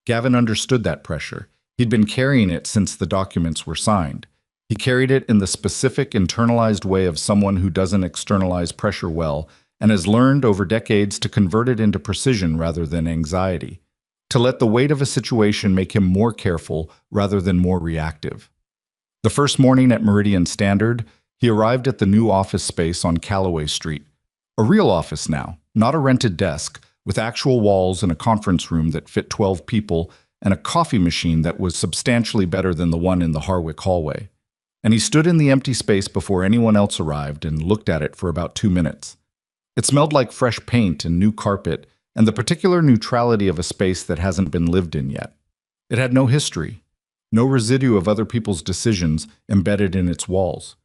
Gavin understood that pressure. He'd been carrying it since the documents were signed. He carried it in the specific, internalized way of someone who doesn't externalize pressure well and has learned over decades to convert it into precision rather than anxiety, to let the weight of a situation make him more careful rather than more reactive. The first morning at Meridian Standard, he arrived at the new office space on Callaway Street. A real office now, not a rented desk, with actual walls and a conference room that fit 12 people and a coffee machine that was substantially better than the one in the Harwick hallway. And he stood in the empty space before anyone else arrived and looked at it for about 2 minutes. It smelled like fresh paint and new carpet, and the particular neutrality of a space that hasn't been lived in yet. It had no history, no residue of other people's decisions embedded in its walls.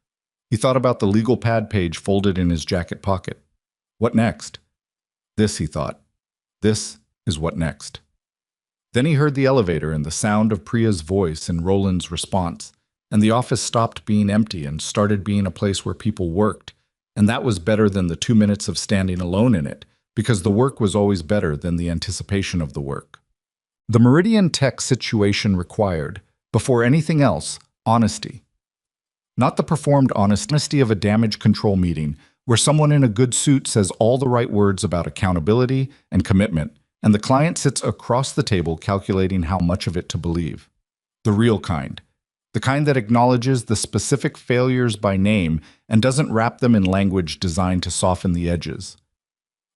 He thought about the legal pad page folded in his jacket pocket. What next? This, he thought. This is what next. Then he heard the elevator and the sound of Priya's voice and Roland's response, and the office stopped being empty and started being a place where people worked, and that was better than the 2 minutes of standing alone in it, because the work was always better than the anticipation of the work. The Meridian Tech situation required, before anything else, honesty. Not the performed honesty of a damage control meeting, where someone in a good suit says all the right words about accountability and commitment, and the client sits across the table calculating how much of it to believe. The real kind. The kind that acknowledges the specific failures by name and doesn't wrap them in language designed to soften the edges.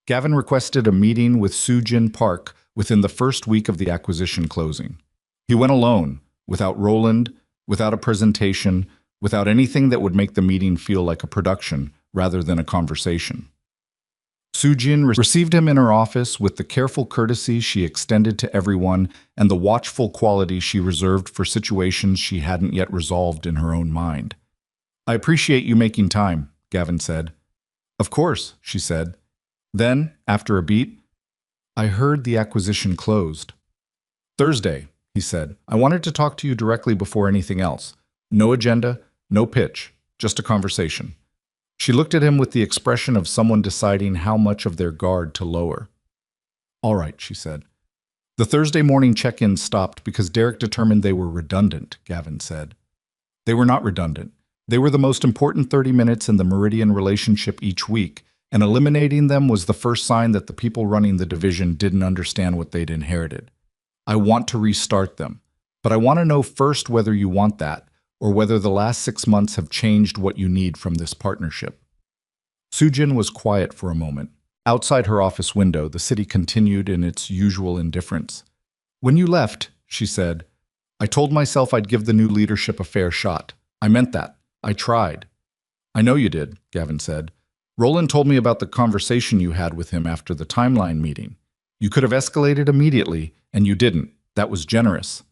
Gavin requested a meeting with Sujin Park within the first week of the acquisition closing. He went alone, without Roland, without a presentation, without anything that would make the meeting feel like a production rather than a conversation. Sujin received him in her office with the careful courtesy she extended to everyone and the watchful quality she reserved for situations she hadn't yet resolved in her own mind. "I appreciate you making time," Gavin said. "Of course," she said. Then, after a beat, "I heard the acquisition closed." "Thursday," he said. "I wanted to talk to you directly before anything else. No agenda, no pitch, just a conversation." She looked at him with the expression of someone deciding how much of their guard to lower. "All right," she said. The Thursday morning check-ins stopped because Derek determined they were redundant, Gavin said. They were not redundant. They were the most important 30 minutes in the Meridian relationship each week, and eliminating them was the first sign that the people running the division didn't understand what they'd inherited. "I want to restart them, but I want to know first whether you want that, or whether the last 6 months have changed what you need from this partnership." Sujin was quiet for a moment. Outside her office window, the city continued in its usual indifference. "When you left," she said, "I told myself I'd give the new leadership a fair shot. I meant that. I tried." "I know you did," Gavin said. "Roland told me about the conversation you had with him after the timeline meeting. You could have escalated immediately, and you didn't. That was generous."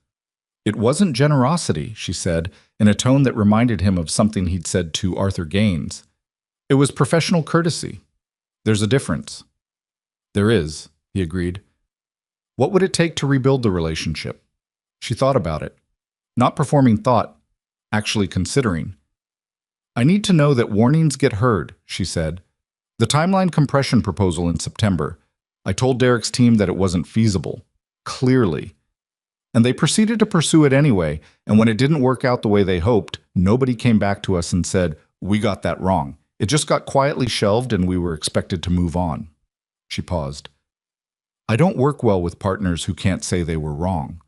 "It wasn't generosity," she said, in a tone that reminded him of something he'd said to Arthur Gaines. "It was professional courtesy. There's a difference." "There is," he agreed. "What would it take to rebuild the relationship?" She thought about it. Not performing thought, actually considering. "I need to know that warnings get heard," she said. "The timeline compression proposal in September. I told Derek's team that it wasn't feasible. Clearly. And they proceeded to pursue it anyway, and when it didn't work out the way they hoped, nobody came back to us and said, 'We got that wrong.' It just got quietly shelved and we were expected to move on." She paused. "I don't work well with partners who can't say they were wrong."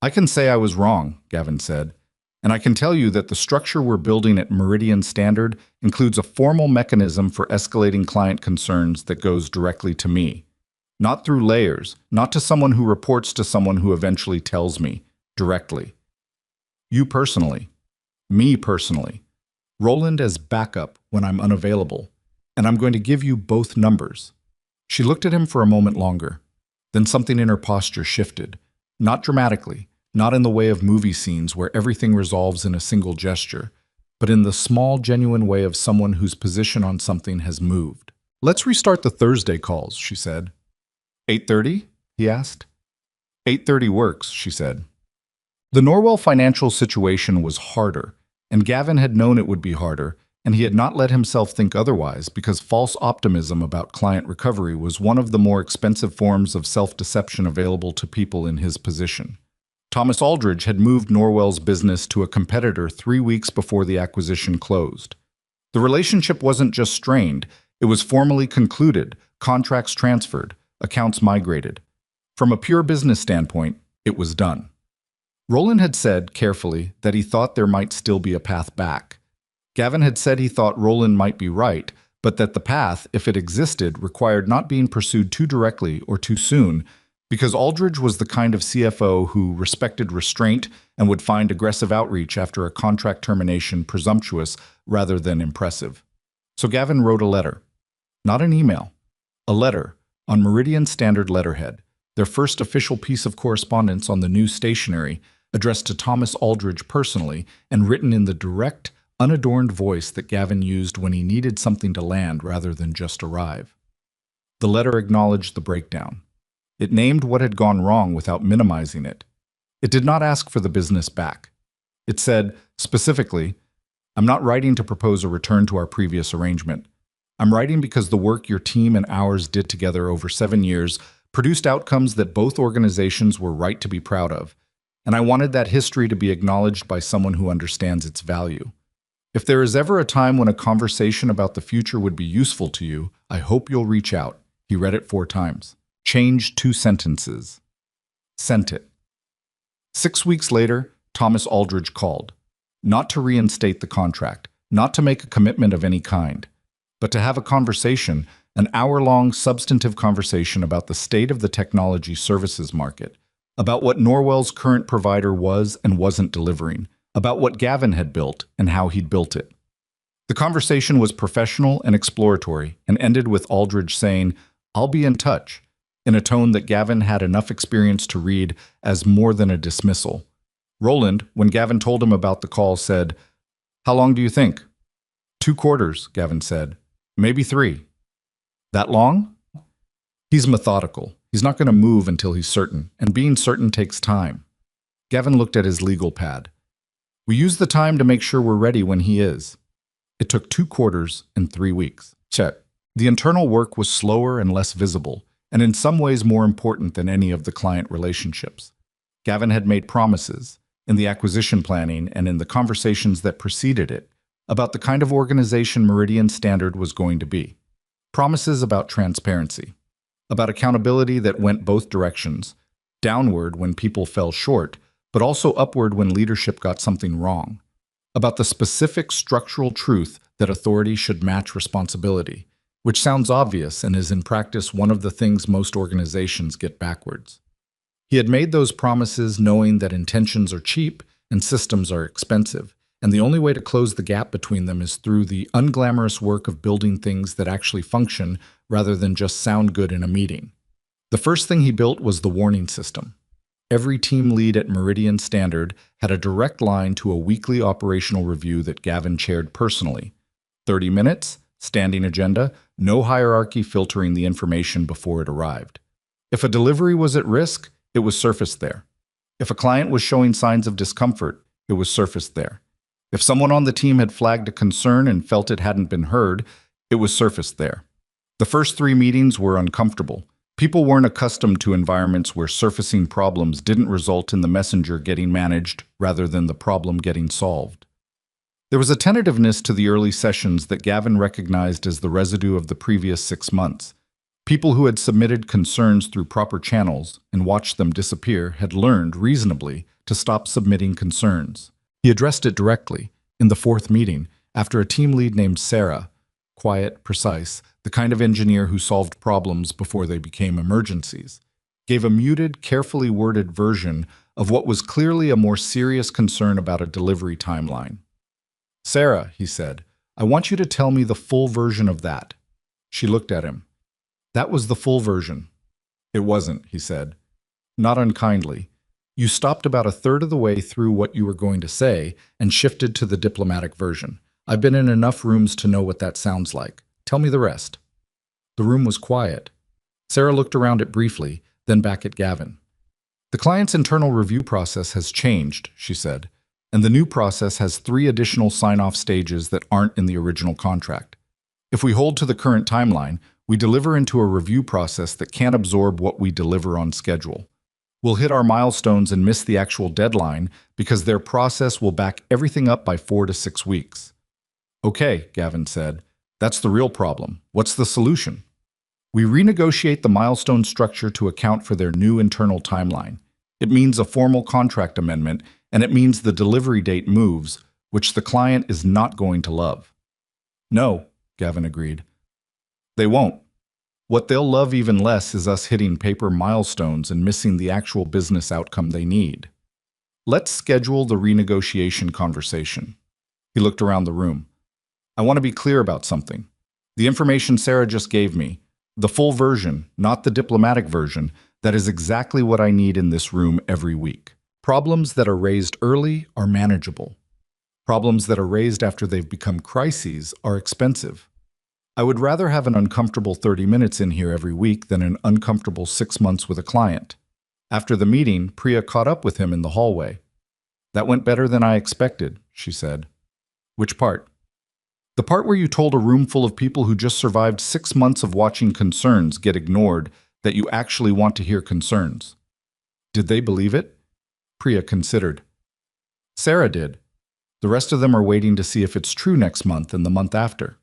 "I can say I was wrong," Gavin said. "And I can tell you that the structure we're building at Meridian Standard includes a formal mechanism for escalating client concerns that goes directly to me. Not through layers, not to someone who reports to someone who eventually tells me, directly. You personally. Me personally. Roland as backup when I'm unavailable. And I'm going to give you both numbers. She looked at him for a moment longer. Then something in her posture shifted. Not dramatically, not in the way of movie scenes where everything resolves in a single gesture, but in the small, genuine way of someone whose position on something has moved. Let's restart the Thursday calls, she said. 8:30? He asked. 8:30 works, she said. The Norwell financial situation was harder, and Gavin had known it would be harder, and he had not let himself think otherwise because false optimism about client recovery was one of the more expensive forms of self-deception available to people in his position. Thomas Aldridge had moved Norwell's business to a competitor 3 weeks before the acquisition closed. The relationship wasn't just strained, it was formally concluded, contracts transferred, accounts migrated. From a pure business standpoint, it was done. Roland had said, carefully, that he thought there might still be a path back. Gavin had said he thought Roland might be right, but that the path, if it existed, required not being pursued too directly or too soon, because Aldridge was the kind of CFO who respected restraint and would find aggressive outreach after a contract termination presumptuous rather than impressive. So Gavin wrote a letter. Not an email. A letter, on Meridian Standard letterhead, their first official piece of correspondence on the new stationery, addressed to Thomas Aldridge personally and written in the direct, unadorned voice that Gavin used when he needed something to land rather than just arrive. The letter acknowledged the breakdown. It named what had gone wrong without minimizing it. It did not ask for the business back. It said, specifically, I'm not writing to propose a return to our previous arrangement. I'm writing because the work your team and ours did together over 7 years produced outcomes that both organizations were right to be proud of, and I wanted that history to be acknowledged by someone who understands its value. If there is ever a time when a conversation about the future would be useful to you, I hope you'll reach out. He read it 4 times. Changed 2 sentences. Sent it. 6 weeks later, Thomas Aldridge called. Not to reinstate the contract, not to make a commitment of any kind, but to have a conversation, an hour-long substantive conversation about the state of the technology services market, about what Norwell's current provider was and wasn't delivering, about what Gavin had built and how he'd built it. The conversation was professional and exploratory and ended with Aldridge saying, "I'll be in touch," in a tone that Gavin had enough experience to read as more than a dismissal. Roland, when Gavin told him about the call, said, "How long do you think?" 2 quarters, Gavin said. "Maybe 3. That long?" He's methodical. He's not going to move until he's certain, and being certain takes time. Gavin looked at his legal pad. We use the time to make sure we're ready when he is. It took 2 quarters and 3 weeks. Check. The internal work was slower and less visible, and in some ways more important than any of the client relationships. Gavin had made promises, in the acquisition planning and in the conversations that preceded it, about the kind of organization Meridian Standard was going to be. Promises about transparency, about accountability that went both directions, downward when people fell short, but also upward when leadership got something wrong, about the specific structural truth that authority should match responsibility, which sounds obvious and is in practice one of the things most organizations get backwards. He had made those promises knowing that intentions are cheap and systems are expensive, and the only way to close the gap between them is through the unglamorous work of building things that actually function rather than just sound good in a meeting. The first thing he built was the warning system. Every team lead at Meridian Standard had a direct line to a weekly operational review that Gavin chaired personally. 30 minutes, standing agenda, no hierarchy filtering the information before it arrived. If a delivery was at risk, it was surfaced there. If a client was showing signs of discomfort, it was surfaced there. If someone on the team had flagged a concern and felt it hadn't been heard, it was surfaced there. The first 3 meetings were uncomfortable. People weren't accustomed to environments where surfacing problems didn't result in the messenger getting managed rather than the problem getting solved. There was a tentativeness to the early sessions that Gavin recognized as the residue of the previous 6 months. People who had submitted concerns through proper channels and watched them disappear had learned, reasonably, to stop submitting concerns. He addressed it directly, in the 4th meeting, after a team lead named Sarah, quiet, precise, the kind of engineer who solved problems before they became emergencies, gave a muted, carefully worded version of what was clearly a more serious concern about a delivery timeline. "Sarah," he said, "I want you to tell me the full version of that." She looked at him. "That was the full version." "It wasn't," he said, not unkindly. "You stopped about a third of the way through what you were going to say and shifted to the diplomatic version. I've been in enough rooms to know what that sounds like. Tell me the rest." The room was quiet. Sarah looked around it briefly, then back at Gavin. "The client's internal review process has changed," she said, "and the new process has 3 additional sign-off stages that aren't in the original contract. If we hold to the current timeline, we deliver into a review process that can't absorb what we deliver on schedule. We'll hit our milestones and miss the actual deadline because their process will back everything up by 4 to 6 weeks. "Okay," Gavin said, "that's the real problem. What's the solution?" "We renegotiate the milestone structure to account for their new internal timeline. It means a formal contract amendment, and it means the delivery date moves, which the client is not going to love." "No," Gavin agreed. "They won't. What they'll love even less is us hitting paper milestones and missing the actual business outcome they need. Let's schedule the renegotiation conversation." He looked around the room. "I want to be clear about something. The information Sarah just gave me, the full version, not the diplomatic version, that is exactly what I need in this room every week. Problems that are raised early are manageable. Problems that are raised after they've become crises are expensive. I would rather have an uncomfortable 30 minutes in here every week than an uncomfortable 6 months with a client." After the meeting, Priya caught up with him in the hallway. "That went better than I expected," she said. "Which part?" "The part where you told a room full of people who just survived 6 months of watching concerns get ignored that you actually want to hear concerns." "Did they believe it?" Priya considered. "Sarah did. The rest of them are waiting to see if it's true next month and the month after."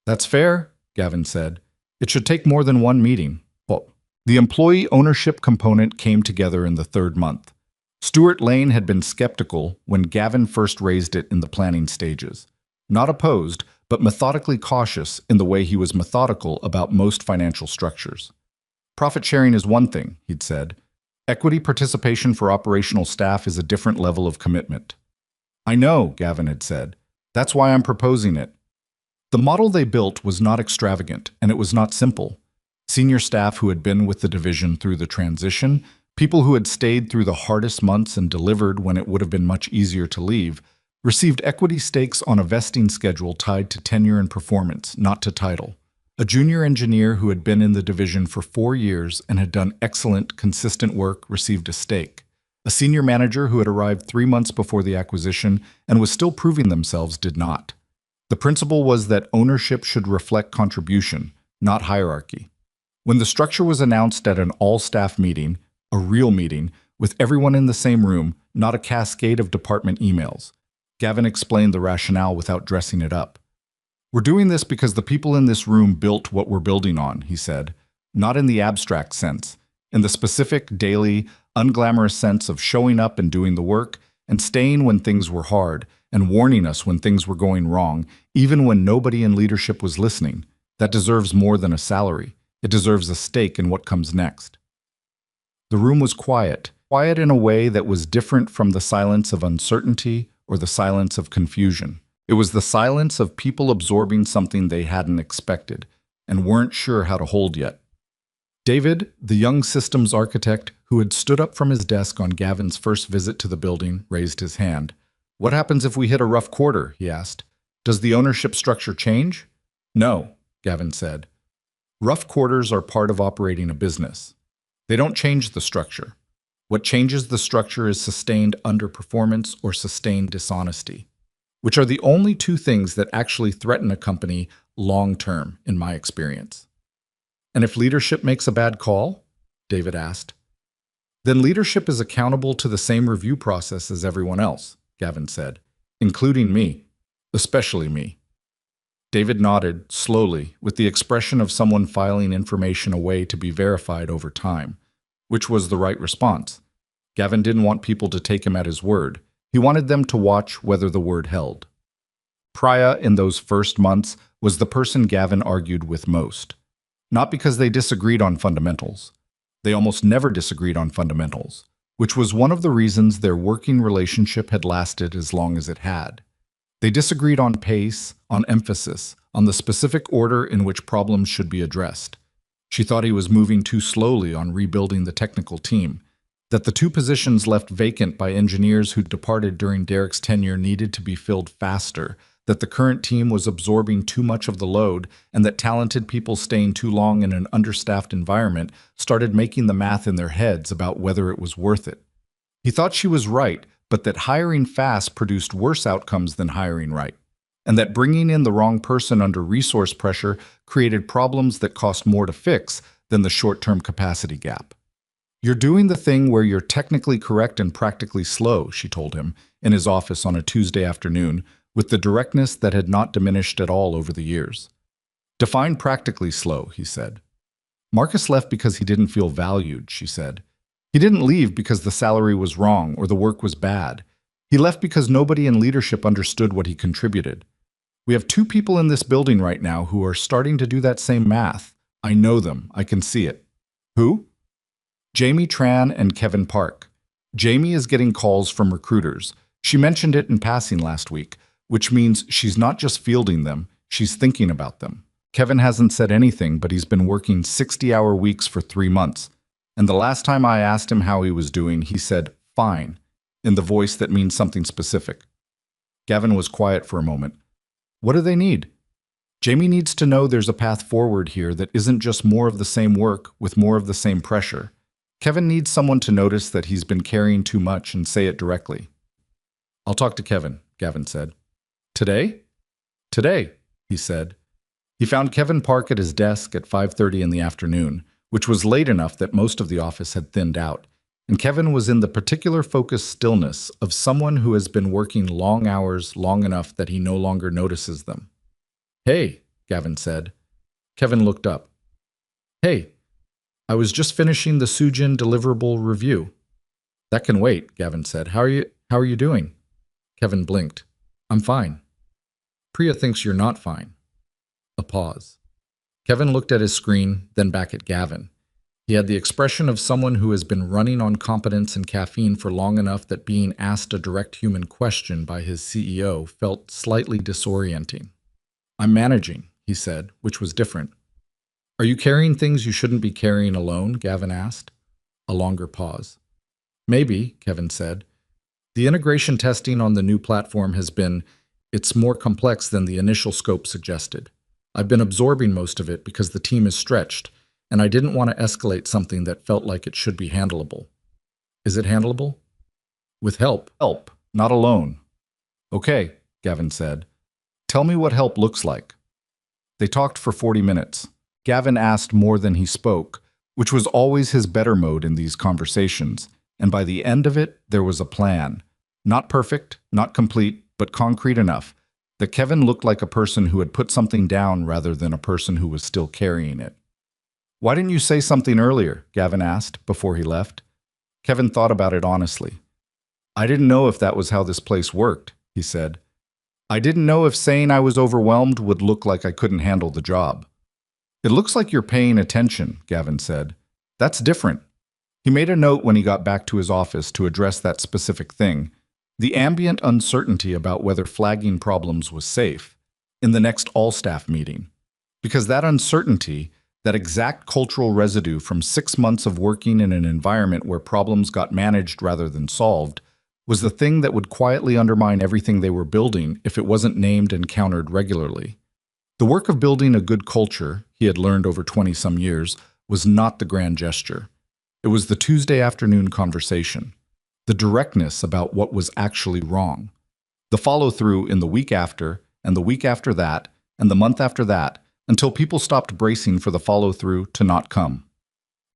"That's fair," Gavin said. "It should take more than one meeting." Well, the employee ownership component came together in the 3rd month. Stuart Lane had been skeptical when Gavin first raised it in the planning stages. Not opposed, but methodically cautious in the way he was methodical about most financial structures. "Profit sharing is one thing," he'd said. "Equity participation for operational staff is a different level of commitment." "I know," Gavin had said. "That's why I'm proposing it." The model they built was not extravagant, and it was not simple. Senior staff who had been with the division through the transition, people who had stayed through the hardest months and delivered when it would have been much easier to leave, received equity stakes on a vesting schedule tied to tenure and performance, not to title. A junior engineer who had been in the division for 4 years and had done excellent, consistent work received a stake. A senior manager who had arrived 3 months before the acquisition and was still proving themselves did not. The principle was that ownership should reflect contribution, not hierarchy. When the structure was announced at an all-staff meeting, a real meeting, with everyone in the same room, not a cascade of department emails, Gavin explained the rationale without dressing it up. "We're doing this because the people in this room built what we're building on," he said, "not in the abstract sense, in the specific, daily, unglamorous sense of showing up and doing the work, and staying when things were hard, and warning us when things were going wrong, even when nobody in leadership was listening. That deserves more than a salary. It deserves a stake in what comes next." The room was quiet in a way that was different from the silence of uncertainty or the silence of confusion. It was the silence of people absorbing something they hadn't expected and weren't sure how to hold yet. David, the young systems architect who had stood up from his desk on Gavin's first visit to the building, raised his hand. "What happens if we hit a rough quarter?" he asked. "Does the ownership structure change?" "No," Gavin said. "Rough quarters are part of operating a business. They don't change the structure. What changes the structure is sustained underperformance or sustained dishonesty, which are the only 2 things that actually threaten a company long-term, in my experience." "And if leadership makes a bad call?" David asked. "Then leadership is accountable to the same review process as everyone else," Gavin said, "including me, especially me." David nodded, slowly, with the expression of someone filing information away to be verified over time, which was the right response. Gavin didn't want people to take him at his word. He wanted them to watch whether the word held. Priya, in those first months, was the person Gavin argued with most. Not because they disagreed on fundamentals. They almost never disagreed on fundamentals, which was one of the reasons their working relationship had lasted as long as it had. They disagreed on pace, on emphasis, on the specific order in which problems should be addressed. She thought he was moving too slowly on rebuilding the technical team, that the two positions left vacant by engineers who departed during Derek's tenure needed to be filled faster, that the current team was absorbing too much of the load, and that talented people staying too long in an understaffed environment started making the math in their heads about whether it was worth it. He thought she was right, but that hiring fast produced worse outcomes than hiring right, and that bringing in the wrong person under resource pressure created problems that cost more to fix than the short-term capacity gap. "You're doing the thing where you're technically correct and practically slow," she told him, in his office on a Tuesday afternoon, with the directness that had not diminished at all over the years. "Define practically slow," he said. "Marcus left because he didn't feel valued," she said. "He didn't leave because the salary was wrong or the work was bad. He left because nobody in leadership understood what he contributed. We have two people in this building right now who are starting to do that same math. I know them. I can see it." "Who?" "Jamie Tran and Kevin Park. Jamie is getting calls from recruiters. She mentioned it in passing last week, which means she's not just fielding them, she's thinking about them. Kevin hasn't said anything, but he's been working 60-hour weeks for 3 months. And the last time I asked him how he was doing, he said, 'Fine,' in the voice that means something specific." Gavin was quiet for a moment. "What do they need?" "Jamie needs to know there's a path forward here that isn't just more of the same work with more of the same pressure. Kevin needs someone to notice that he's been carrying too much and say it directly." "I'll talk to Kevin," Gavin said. "Today?" "Today," he said. He found Kevin Park at his desk at 5:30 in the afternoon, which was late enough that most of the office had thinned out, and Kevin was in the particular focused stillness of someone who has been working long hours long enough that he no longer notices them. "Hey," Gavin said. Kevin looked up. "Hey, I was just finishing the Sujin deliverable review." "That can wait," Gavin said. How are you doing?" Kevin blinked. "I'm fine." "Priya thinks you're not fine." A pause. Kevin looked at his screen, then back at Gavin. He had the expression of someone who has been running on competence and caffeine for long enough that being asked a direct human question by his CEO felt slightly disorienting. "I'm managing," he said, which was different. "Are you carrying things you shouldn't be carrying alone?" Gavin asked. A longer pause. "Maybe," Kevin said. "The integration testing on the new platform it's more complex than the initial scope suggested. I've been absorbing most of it because the team is stretched, and I didn't want to escalate something that felt like it should be handleable." "Is it handleable?" "With help. Help, not alone." "Okay," Gavin said. "Tell me what help looks like." They talked for 40 minutes. Gavin asked more than he spoke, which was always his better mode in these conversations, and by the end of it, there was a plan. Not perfect, not complete, but concrete enough that Kevin looked like a person who had put something down rather than a person who was still carrying it. "Why didn't you say something earlier?" Gavin asked before he left. Kevin thought about it honestly. "I didn't know if that was how this place worked," he said. "I didn't know if saying I was overwhelmed would look like I couldn't handle the job." "It looks like you're paying attention," Gavin said. "That's different." He made a note when he got back to his office to address that specific thing, the ambient uncertainty about whether flagging problems was safe, in the next all-staff meeting. Because that uncertainty, that exact cultural residue from 6 months of working in an environment where problems got managed rather than solved, was the thing that would quietly undermine everything they were building if it wasn't named and countered regularly. The work of building a good culture, he had learned over 20-some years, was not the grand gesture. It was the Tuesday afternoon conversation, the directness about what was actually wrong, the follow-through in the week after, and the week after that, and the month after that, until people stopped bracing for the follow-through to not come.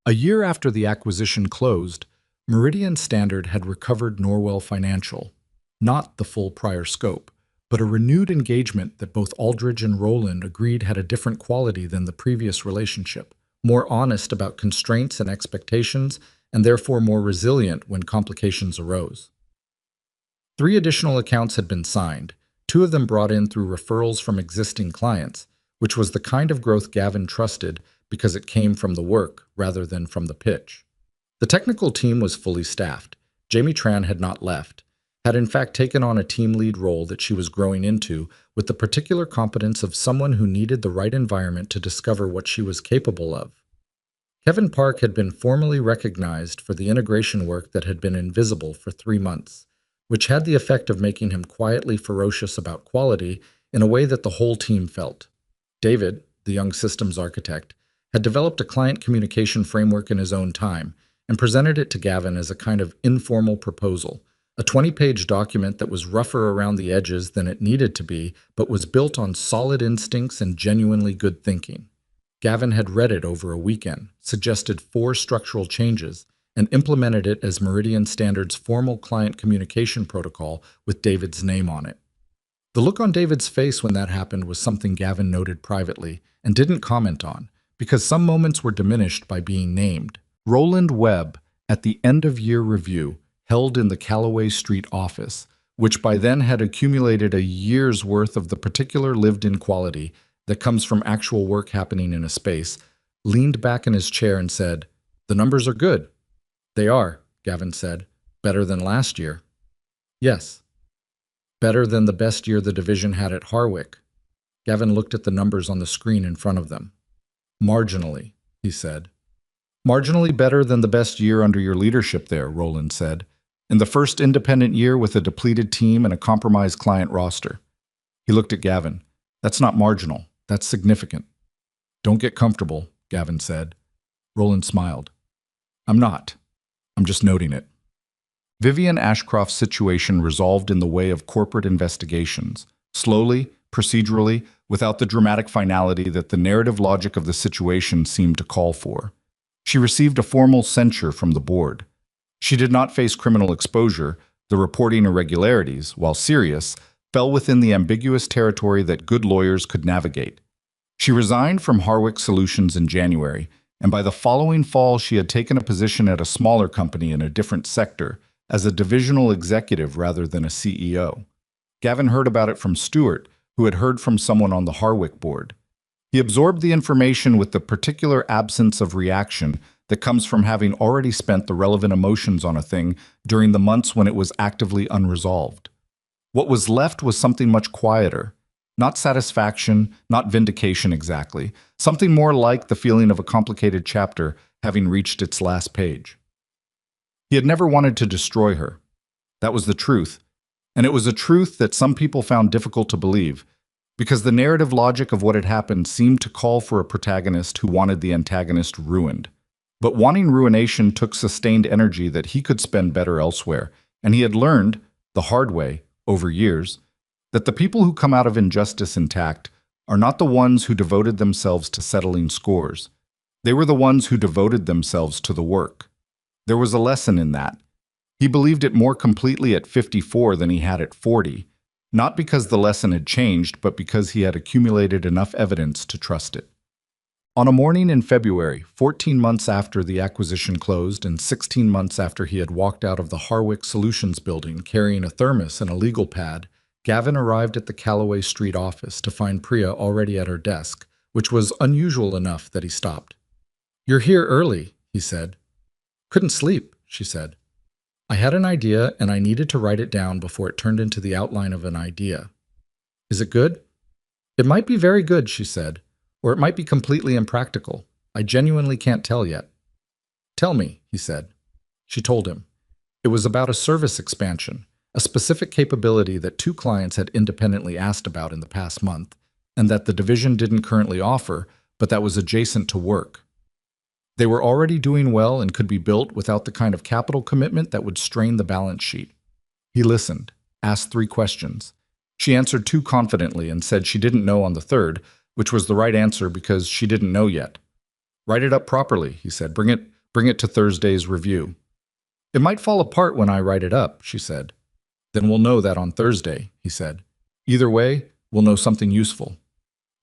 A year after the acquisition closed, Meridian Standard had recovered Norwell Financial, not the full prior scope, but a renewed engagement that both Aldridge and Rowland agreed had a different quality than the previous relationship, more honest about constraints and expectations, and therefore more resilient when complications arose. 3 additional accounts had been signed, 2 of them brought in through referrals from existing clients, which was the kind of growth Gavin trusted because it came from the work rather than from the pitch. The technical team was fully staffed. Jamie Tran had not left, had in fact taken on a team lead role that she was growing into with the particular competence of someone who needed the right environment to discover what she was capable of. Kevin Park had been formally recognized for the integration work that had been invisible for 3 months, which had the effect of making him quietly ferocious about quality in a way that the whole team felt. David, the young systems architect, had developed a client communication framework in his own time and presented it to Gavin as a kind of informal proposal, a 20-page document that was rougher around the edges than it needed to be, but was built on solid instincts and genuinely good thinking. Gavin had read it over a weekend, suggested 4 structural changes, and implemented it as Meridian Standard's formal client communication protocol with David's name on it. The look on David's face when that happened was something Gavin noted privately and didn't comment on, because some moments were diminished by being named. Roland Webb, at the end-of-year review, held in the Callaway Street office, which by then had accumulated a year's worth of the particular lived-in quality that comes from actual work happening in a space, leaned back in his chair and said, "The numbers are good." "They are," Gavin said. "Better than last year." "Yes." "Better than the best year the division had at Harwick." Gavin looked at the numbers on the screen in front of them. "Marginally," he said. "Marginally better than the best year under your leadership there," Roland said. "In the first independent year with a depleted team and a compromised client roster." He looked at Gavin. "That's not marginal. That's significant." "Don't get comfortable," Gavin said. Roland smiled. "I'm not. I'm just noting it." Vivian Ashcroft's situation resolved in the way of corporate investigations, slowly, procedurally, without the dramatic finality that the narrative logic of the situation seemed to call for. She received a formal censure from the board. She did not face criminal exposure. The reporting irregularities, while serious, fell within the ambiguous territory that good lawyers could navigate. She resigned from Harwick Solutions in January, and by the following fall she had taken a position at a smaller company in a different sector, as a divisional executive rather than a CEO. Gavin heard about it from Stuart, who had heard from someone on the Harwick board. He absorbed the information with the particular absence of reaction that comes from having already spent the relevant emotions on a thing during the months when it was actively unresolved. What was left was something much quieter. Not satisfaction, not vindication exactly, something more like the feeling of a complicated chapter having reached its last page. He had never wanted to destroy her. That was the truth. And it was a truth that some people found difficult to believe, because the narrative logic of what had happened seemed to call for a protagonist who wanted the antagonist ruined. But wanting ruination took sustained energy that he could spend better elsewhere, and he had learned, the hard way, over years, that the people who come out of injustice intact are not the ones who devoted themselves to settling scores. They were the ones who devoted themselves to the work. There was a lesson in that. He believed it more completely at 54 than he had at 40, not because the lesson had changed, but because he had accumulated enough evidence to trust it. On a morning in February, 14 months after the acquisition closed and 16 months after he had walked out of the Harwick Solutions building carrying a thermos and a legal pad, Gavin arrived at the Callaway Street office to find Priya already at her desk, which was unusual enough that he stopped. "You're here early," he said. "Couldn't sleep," she said. "I had an idea and I needed to write it down before it turned into the outline of an idea." "Is it good?" "It might be very good," she said, "or it might be completely impractical. I genuinely can't tell yet." "Tell me," he said. She told him. It was about a service expansion, a specific capability that 2 clients had independently asked about in the past month, and that the division didn't currently offer, but that was adjacent to work. They were already doing well and could be built without the kind of capital commitment that would strain the balance sheet. He listened, asked 3 questions. She answered 2 confidently and said she didn't know on the third, which was the right answer because she didn't know yet. "Write it up properly," he said. Bring it to Thursday's review." "It might fall apart when I write it up," she said. "Then we'll know that on Thursday," he said. "Either way, we'll know something useful."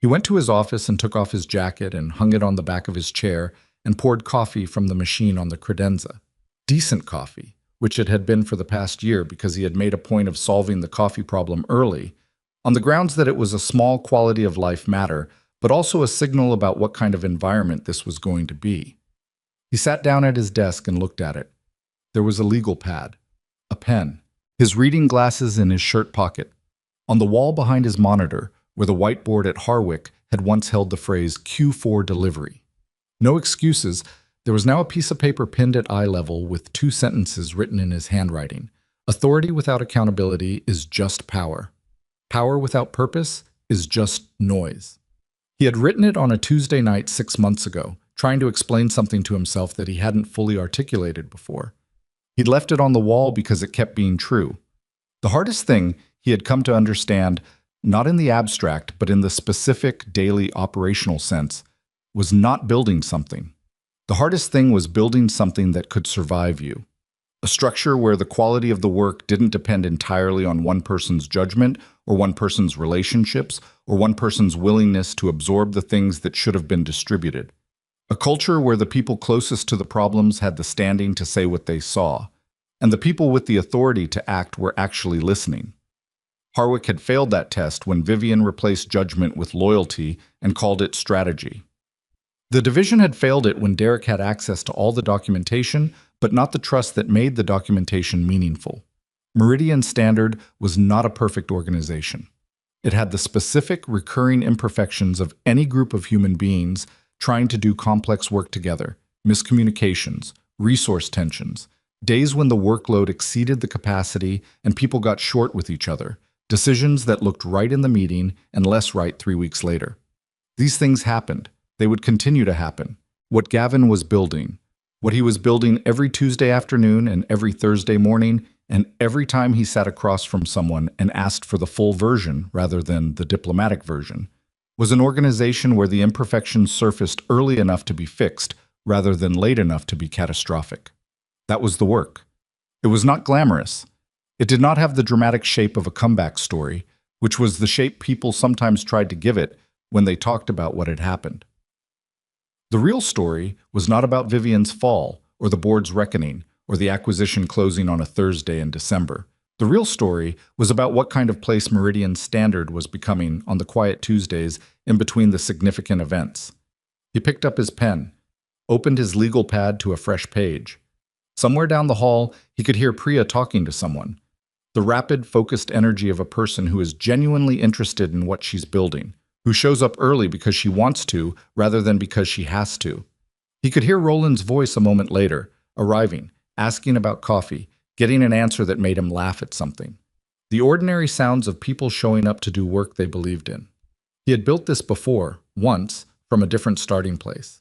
He went to his office and took off his jacket and hung it on the back of his chair and poured coffee from the machine on the credenza. Decent coffee, which it had been for the past year because he had made a point of solving the coffee problem early, on the grounds that it was a small quality of life matter, but also a signal about what kind of environment this was going to be. He sat down at his desk and looked at it. There was a legal pad, a pen, his reading glasses in his shirt pocket. On the wall behind his monitor, where the whiteboard at Harwick had once held the phrase Q4 delivery. No excuses, there was now a piece of paper pinned at eye level with 2 sentences written in his handwriting. Authority without accountability is just power. Power without purpose is just noise. He had written it on a Tuesday night 6 months ago, trying to explain something to himself that he hadn't fully articulated before. He'd left it on the wall because it kept being true. The hardest thing he had come to understand, not in the abstract, but in the specific daily operational sense, was not building something. The hardest thing was building something that could survive you. A structure where the quality of the work didn't depend entirely on one person's judgment or one person's relationships or one person's willingness to absorb the things that should have been distributed. A culture where the people closest to the problems had the standing to say what they saw, and the people with the authority to act were actually listening. Harwick had failed that test when Vivian replaced judgment with loyalty and called it strategy. The division had failed it when Derek had access to all the documentation, but not the trust that made the documentation meaningful. Meridian Standard was not a perfect organization. It had the specific, recurring imperfections of any group of human beings trying to do complex work together, miscommunications, resource tensions, days when the workload exceeded the capacity and people got short with each other, decisions that looked right in the meeting and less right 3 weeks later. These things happened. They would continue to happen. What Gavin was building, what he was building every Tuesday afternoon and every Thursday morning, and every time he sat across from someone and asked for the full version rather than the diplomatic version, was an organization where the imperfections surfaced early enough to be fixed rather than late enough to be catastrophic. That was the work. It was not glamorous. It did not have the dramatic shape of a comeback story, which was the shape people sometimes tried to give it when they talked about what had happened. The real story was not about Vivian's fall, or the board's reckoning, or the acquisition closing on a Thursday in December. The real story was about what kind of place Meridian Standard was becoming on the quiet Tuesdays in between the significant events. He picked up his pen, opened his legal pad to a fresh page. Somewhere down the hall, he could hear Priya talking to someone. The rapid, focused energy of a person who is genuinely interested in what she's building, who shows up early because she wants to rather than because she has to. He could hear Roland's voice a moment later, arriving, asking about coffee, getting an answer that made him laugh at something. The ordinary sounds of people showing up to do work they believed in. He had built this before, once, from a different starting place.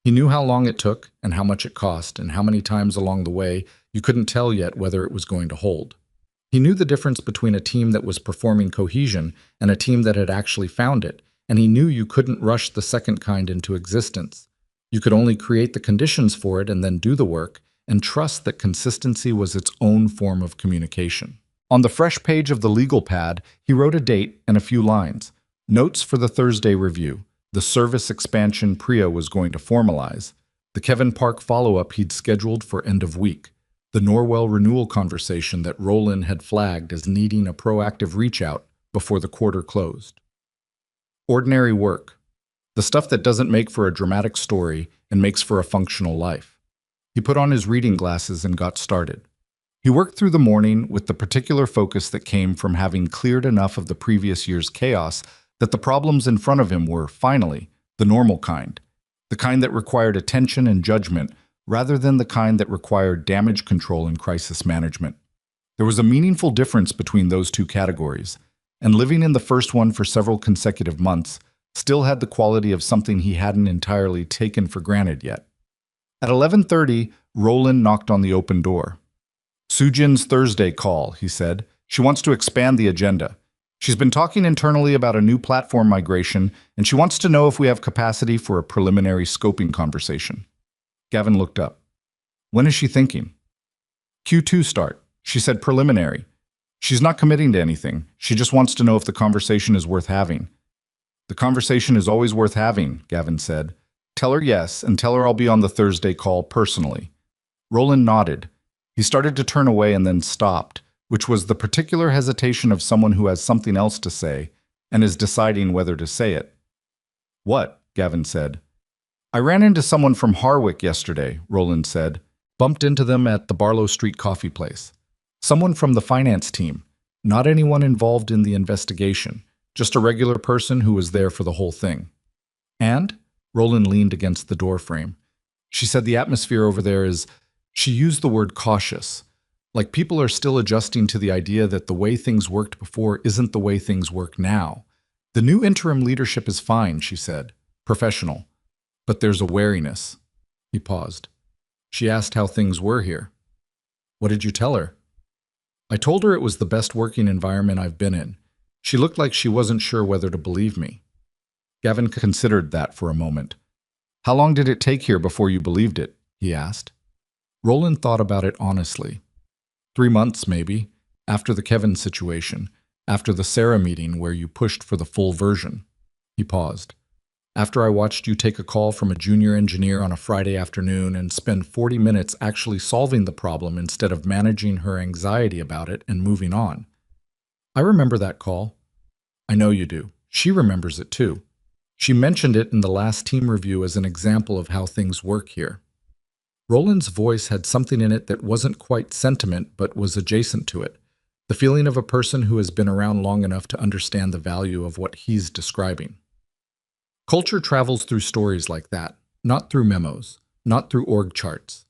He knew how long it took and how much it cost and how many times along the way you couldn't tell yet whether it was going to hold. He knew the difference between a team that was performing cohesion and a team that had actually found it, and he knew you couldn't rush the second kind into existence. You could only create the conditions for it and then do the work, and trust that consistency was its own form of communication. On the fresh page of the legal pad, he wrote a date and a few lines. Notes for the Thursday review, the service expansion Priya was going to formalize, the Kevin Park follow-up he'd scheduled for end of week, the Norwell renewal conversation that Roland had flagged as needing a proactive reach-out before the quarter closed. Ordinary work. The stuff that doesn't make for a dramatic story and makes for a functional life. He put on his reading glasses and got started. He worked through the morning with the particular focus that came from having cleared enough of the previous year's chaos that the problems in front of him were, finally, the normal kind, the kind that required attention and judgment rather than the kind that required damage control and crisis management. There was a meaningful difference between those two categories, and living in the first one for several consecutive months still had the quality of something he hadn't entirely taken for granted yet. At 11:30, Roland knocked on the open door. Sujin's Thursday call, he said. She wants to expand the agenda. She's been talking internally about a new platform migration, and she wants to know if we have capacity for a preliminary scoping conversation. Gavin looked up. When is she thinking? Q2 start. She said preliminary. She's not committing to anything. She just wants to know if the conversation is worth having. The conversation is always worth having, Gavin said. Tell her yes, and tell her I'll be on the Thursday call personally. Roland nodded. He started to turn away and then stopped, which was the particular hesitation of someone who has something else to say and is deciding whether to say it. What? Gavin said. I ran into someone from Harwick yesterday, Roland said. Bumped into them at the Barlow Street coffee place. Someone from the finance team. Not anyone involved in the investigation. Just a regular person who was there for the whole thing. And? Roland leaned against the door frame. She said the atmosphere over there is, she used the word cautious. Like people are still adjusting to the idea that the way things worked before isn't the way things work now. The new interim leadership is fine, she said. Professional. But there's a wariness. He paused. She asked how things were here. What did you tell her? I told her it was the best working environment I've been in. She looked like she wasn't sure whether to believe me. Gavin considered that for a moment. How long did it take here before you believed it? He asked. Roland thought about it honestly. 3 months, maybe, after the Kevin situation, after the Sarah meeting where you pushed for the full version. He paused. After I watched you take a call from a junior engineer on a Friday afternoon and spend 40 minutes actually solving the problem instead of managing her anxiety about it and moving on. I remember that call. I know you do. She remembers it too. She mentioned it in the last team review as an example of how things work here. Roland's voice had something in it that wasn't quite sentiment but was adjacent to it, the feeling of a person who has been around long enough to understand the value of what he's describing. Culture travels through stories like that, not through memos, not through org charts.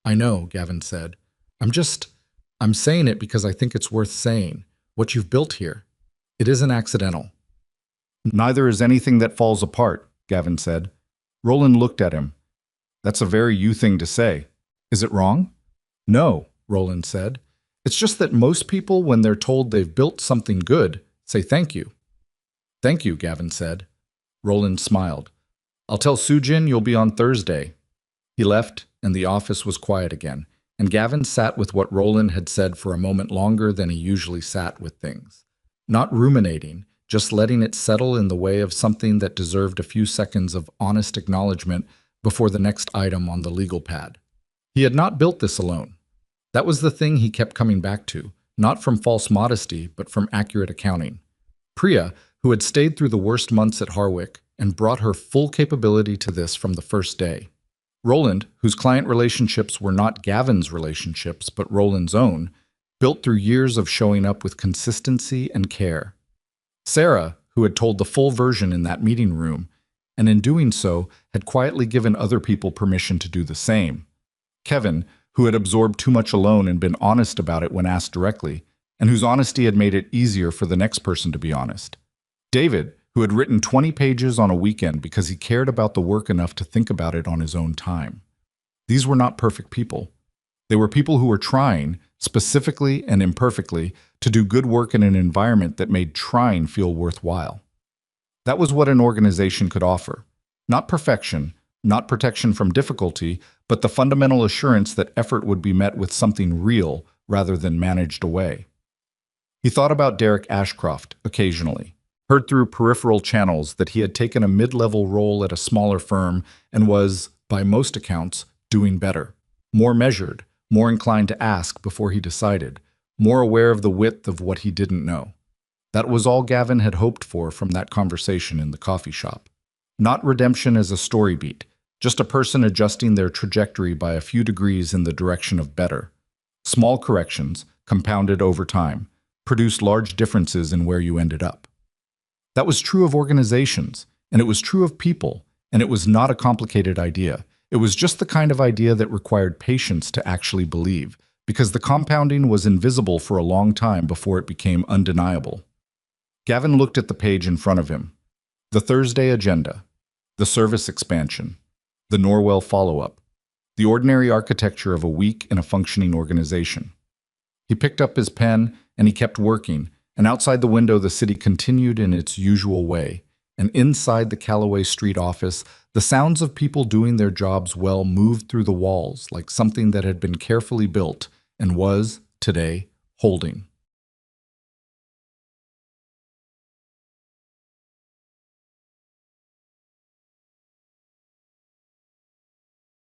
I know, Gavin said. I'm saying it because I think it's worth saying. What you've built here, it isn't accidental. Neither is anything that falls apart, Gavin said. Roland looked at him. That's a very you thing to say. Is it wrong? No, Roland said. It's just that most people, when they're told they've built something good, say thank you. Thank you, Gavin said. Roland smiled. I'll tell Sujin you'll be on Thursday. He left, and the office was quiet again, and Gavin sat with what Roland had said for a moment longer than he usually sat with things. Not ruminating, just letting it settle in the way of something that deserved a few seconds of honest acknowledgement before the next item on the legal pad. He had not built this alone. That was the thing he kept coming back to, not from false modesty, but from accurate accounting. Priya, who had stayed through the worst months at Harwick and brought her full capability to this from the first day. Roland, whose client relationships were not Gavin's relationships, but Roland's own, built through years of showing up with consistency and care. Sarah, who had told the full version in that meeting room, and in doing so had quietly given other people permission to do the same. Kevin, who had absorbed too much alone and been honest about it when asked directly, and whose honesty had made it easier for the next person to be honest. David, who had written 20 pages on a weekend because he cared about the work enough to think about it on his own time. These were not perfect people. They were people who were trying, specifically and imperfectly, to do good work in an environment that made trying feel worthwhile. That was what an organization could offer. Not perfection, not protection from difficulty, but the fundamental assurance that effort would be met with something real rather than managed away. He thought about Derek Ashcroft occasionally, heard through peripheral channels that he had taken a mid-level role at a smaller firm and was, by most accounts, doing better, more measured, more inclined to ask before he decided, more aware of the width of what he didn't know. That was all Gavin had hoped for from that conversation in the coffee shop. Not redemption as a story beat, just a person adjusting their trajectory by a few degrees in the direction of better. Small corrections, compounded over time, produced large differences in where you ended up. That was true of organizations, and it was true of people, and it was not a complicated idea. It was just the kind of idea that required patience to actually believe, because the compounding was invisible for a long time before it became undeniable. Gavin looked at the page in front of him. The Thursday agenda, the service expansion, the Norwell follow-up, the ordinary architecture of a weak and a functioning organization. He picked up his pen and he kept working, and outside the window the city continued in its usual way, and inside the Callaway Street office, the sounds of people doing their jobs well moved through the walls like something that had been carefully built and was, today, holding.